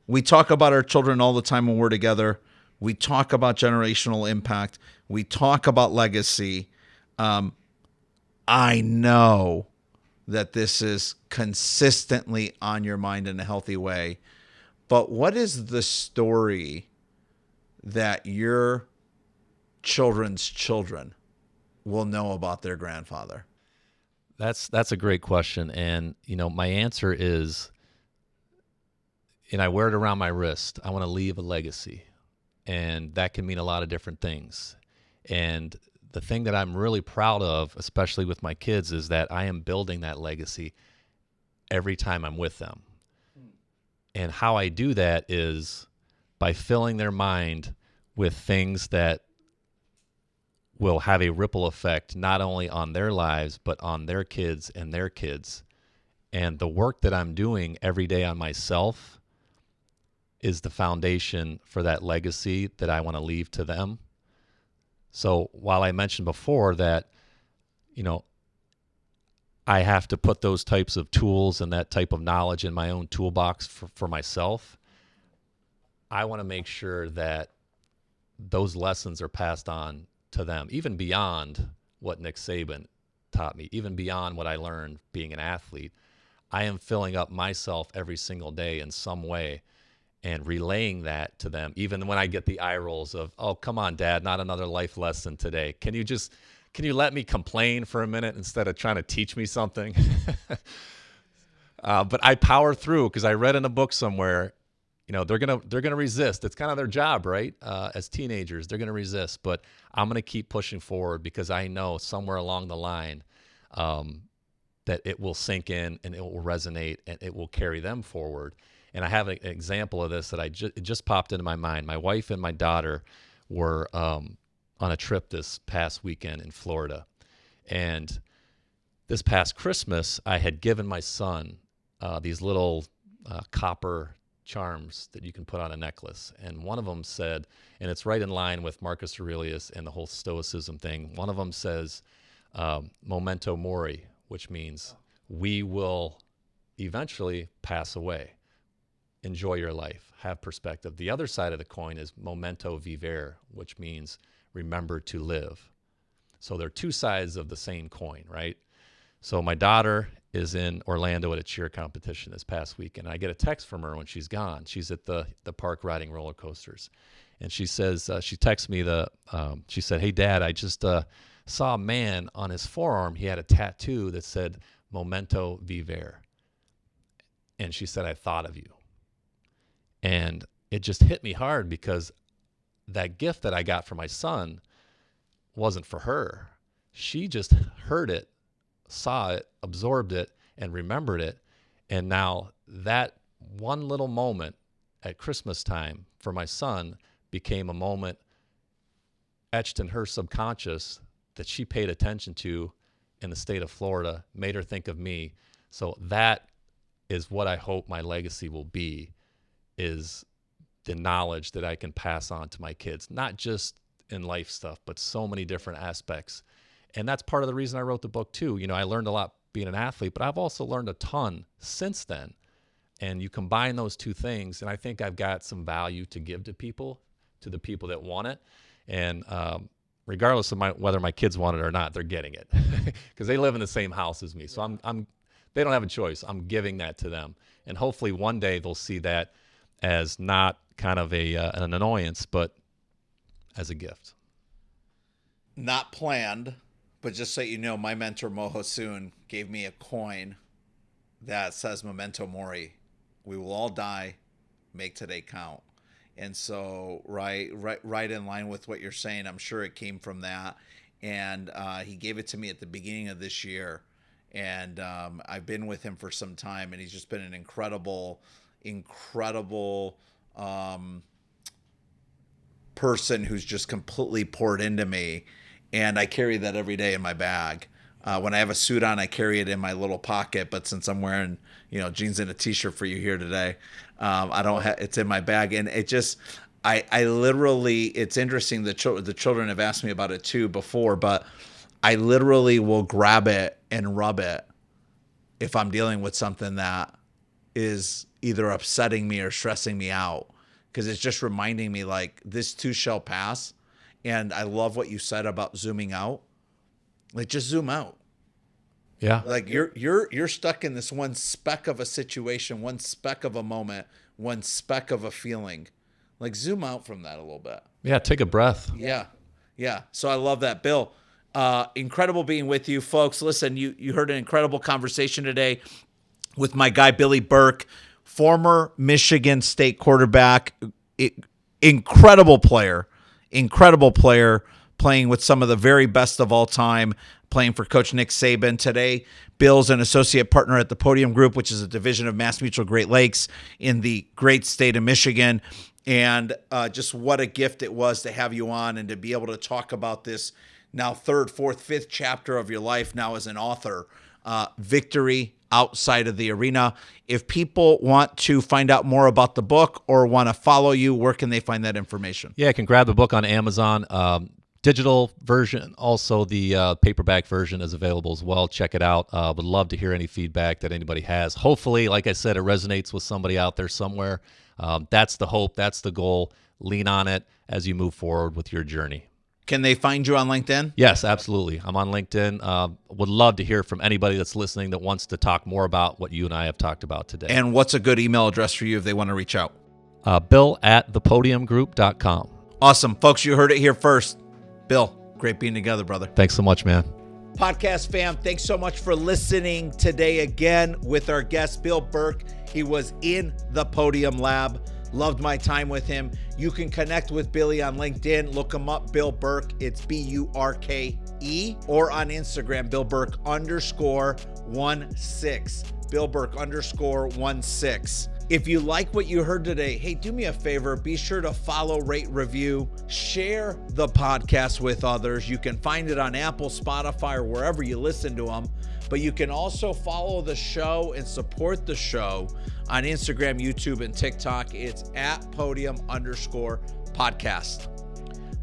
We talk about our children all the time when we're together. We talk about generational impact. We talk about legacy. I know that this is consistently on your mind in a healthy way. But what is the story that your children's children will know about their grandfather? That's a great question. And, my answer is, and I wear it around my wrist, I want to leave a legacy. And that can mean a lot of different things. And the thing that I'm really proud of, especially with my kids, is that I am building that legacy every time I'm with them. And how I do that is by filling their mind with things that will have a ripple effect not only on their lives, but on their kids and their kids. And the work that I'm doing every day on myself is the foundation for that legacy that I want to leave to them. So while I mentioned before that, I have to put those types of tools and that type of knowledge in my own toolbox for myself, I want to make sure that those lessons are passed on to them, even beyond what Nick Saban taught me, even beyond what I learned being an athlete. I am filling up myself every single day in some way. and relaying that to them, even when I get the eye rolls of, oh, come on, Dad, not another life lesson today. Can you let me complain for a minute instead of trying to teach me something? But I power through because I read in a book somewhere, they're gonna resist. It's kind of their job, right? As teenagers, they're gonna resist, but I'm gonna keep pushing forward because I know somewhere along the line that it will sink in and it will resonate and it will carry them forward. And I have an example of this that it just popped into my mind. My wife and my daughter were on a trip this past weekend in Florida, and this past Christmas, I had given my son these little copper charms that you can put on a necklace. And one of them said, and it's right in line with Marcus Aurelius and the whole Stoicism thing. One of them says, memento mori, which means we will eventually pass away. Enjoy your life, have perspective. The other side of the coin is memento vivere, which means remember to live. So they're two sides of the same coin, right? So my daughter is in Orlando at a cheer competition this past weekend. I get a text from her when she's gone. She's at the park riding roller coasters. And she says, she texts me she said, hey, Dad, I just saw a man on his forearm. He had a tattoo that said memento vivere. And she said, I thought of you. And it just hit me hard because that gift that I got for my son wasn't for her. She just heard it, saw it, absorbed it, and remembered it. And now that one little moment at Christmas time for my son became a moment etched in her subconscious that she paid attention to in the state of Florida, made her think of me. So that is what I hope my legacy will be, is the knowledge that I can pass on to my kids, not just in life stuff, but so many different aspects. And that's part of the reason I wrote the book too. I learned a lot being an athlete, but I've also learned a ton since then. And you combine those two things, and I think I've got some value to give to people, to the people that want it. And regardless of whether my kids want it or not, they're getting it because they live in the same house as me. So they don't have a choice. I'm giving that to them. And hopefully one day they'll see that as not kind of an annoyance, but as a gift. Not planned, but just so you know, my mentor Mo Hosoon gave me a coin that says memento mori. We will all die. Make today count. And so right in line with what you're saying, I'm sure it came from that. And he gave it to me at the beginning of this year. And I've been with him for some time, and he's just been an incredible person who's just completely poured into me. And I carry that every day in my bag. When I have a suit on, I carry it in my little pocket. But since I'm wearing, jeans and a t-shirt for you here today, I don't have, it's in my bag. And it just, I literally, it's interesting. The children have asked me about it too before, but I literally will grab it and rub it if I'm dealing with something that is either upsetting me or stressing me out, because it's just reminding me like this too shall pass. And I love what you said about zooming out. Like, just zoom out. Yeah. Like you're stuck in this one speck of a situation, one speck of a moment, one speck of a feeling. Like, zoom out from that a little bit. Yeah. Take a breath. Yeah. So I love that, Bill. Incredible being with you, folks. Listen, you heard an incredible conversation today with my guy, Billy Burke, former Michigan State quarterback, incredible player, playing with some of the very best of all time, playing for Coach Nick Saban. Today, Bill's an associate partner at the Podium Group, which is a division of MassMutual Great Lakes in the great state of Michigan. And just what a gift it was to have you on and to be able to talk about this now third, fourth, fifth chapter of your life now as an author, Victory Outside of the Arena. If people want to find out more about the book or want to follow you, where can they find that information? Yeah, you can grab the book on Amazon. Digital version, also the paperback version is available as well. Check it out. Would love to hear any feedback that anybody has. Hopefully, like I said, it resonates with somebody out there somewhere. That's the hope. That's the goal. Lean on it as you move forward with your journey. Can they find you on LinkedIn? Yes, absolutely. I'm on LinkedIn. Would love to hear from anybody that's listening that wants to talk more about what you and I have talked about today. And what's a good email address for you if they want to reach out? Bill at thepodiumgroup.com. Awesome. Folks, you heard it here first. Bill, great being together, brother. Thanks so much, man. Podcast fam, thanks so much for listening today again with our guest, Bill Burke. He was in the Podium Lab. Loved my time with him. You can connect with Billy on LinkedIn. Look him up, Bill Burke. It's Burke. Or on Instagram, Bill Burke _16. Bill Burke _16. If you like what you heard today, hey, do me a favor. Be sure to follow, rate, review, share the podcast with others. You can find it on Apple, Spotify, or wherever you listen to them. But you can also follow the show and support the show on Instagram, YouTube, and TikTok. It's at Podium _podcast.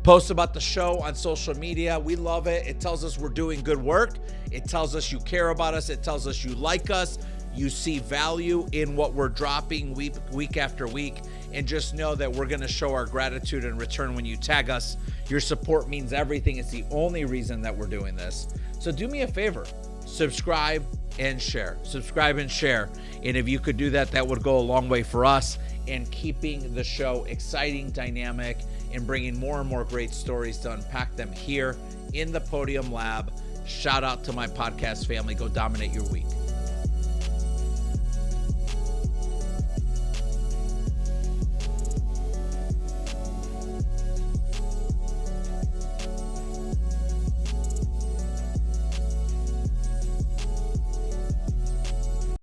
Post about the show on social media. We love it. It tells us we're doing good work. It tells us you care about us. It tells us you like us. You see value in what we're dropping week after week. And just know that we're going to show our gratitude in return when you tag us. Your support means everything. It's the only reason that we're doing this. So do me a favor. Subscribe and share. Subscribe and share. And if you could do that, that would go a long way for us in keeping the show exciting, dynamic, and bringing more and more great stories to unpack them here in the Podium Lab. Shout out to my podcast family. Go dominate your week.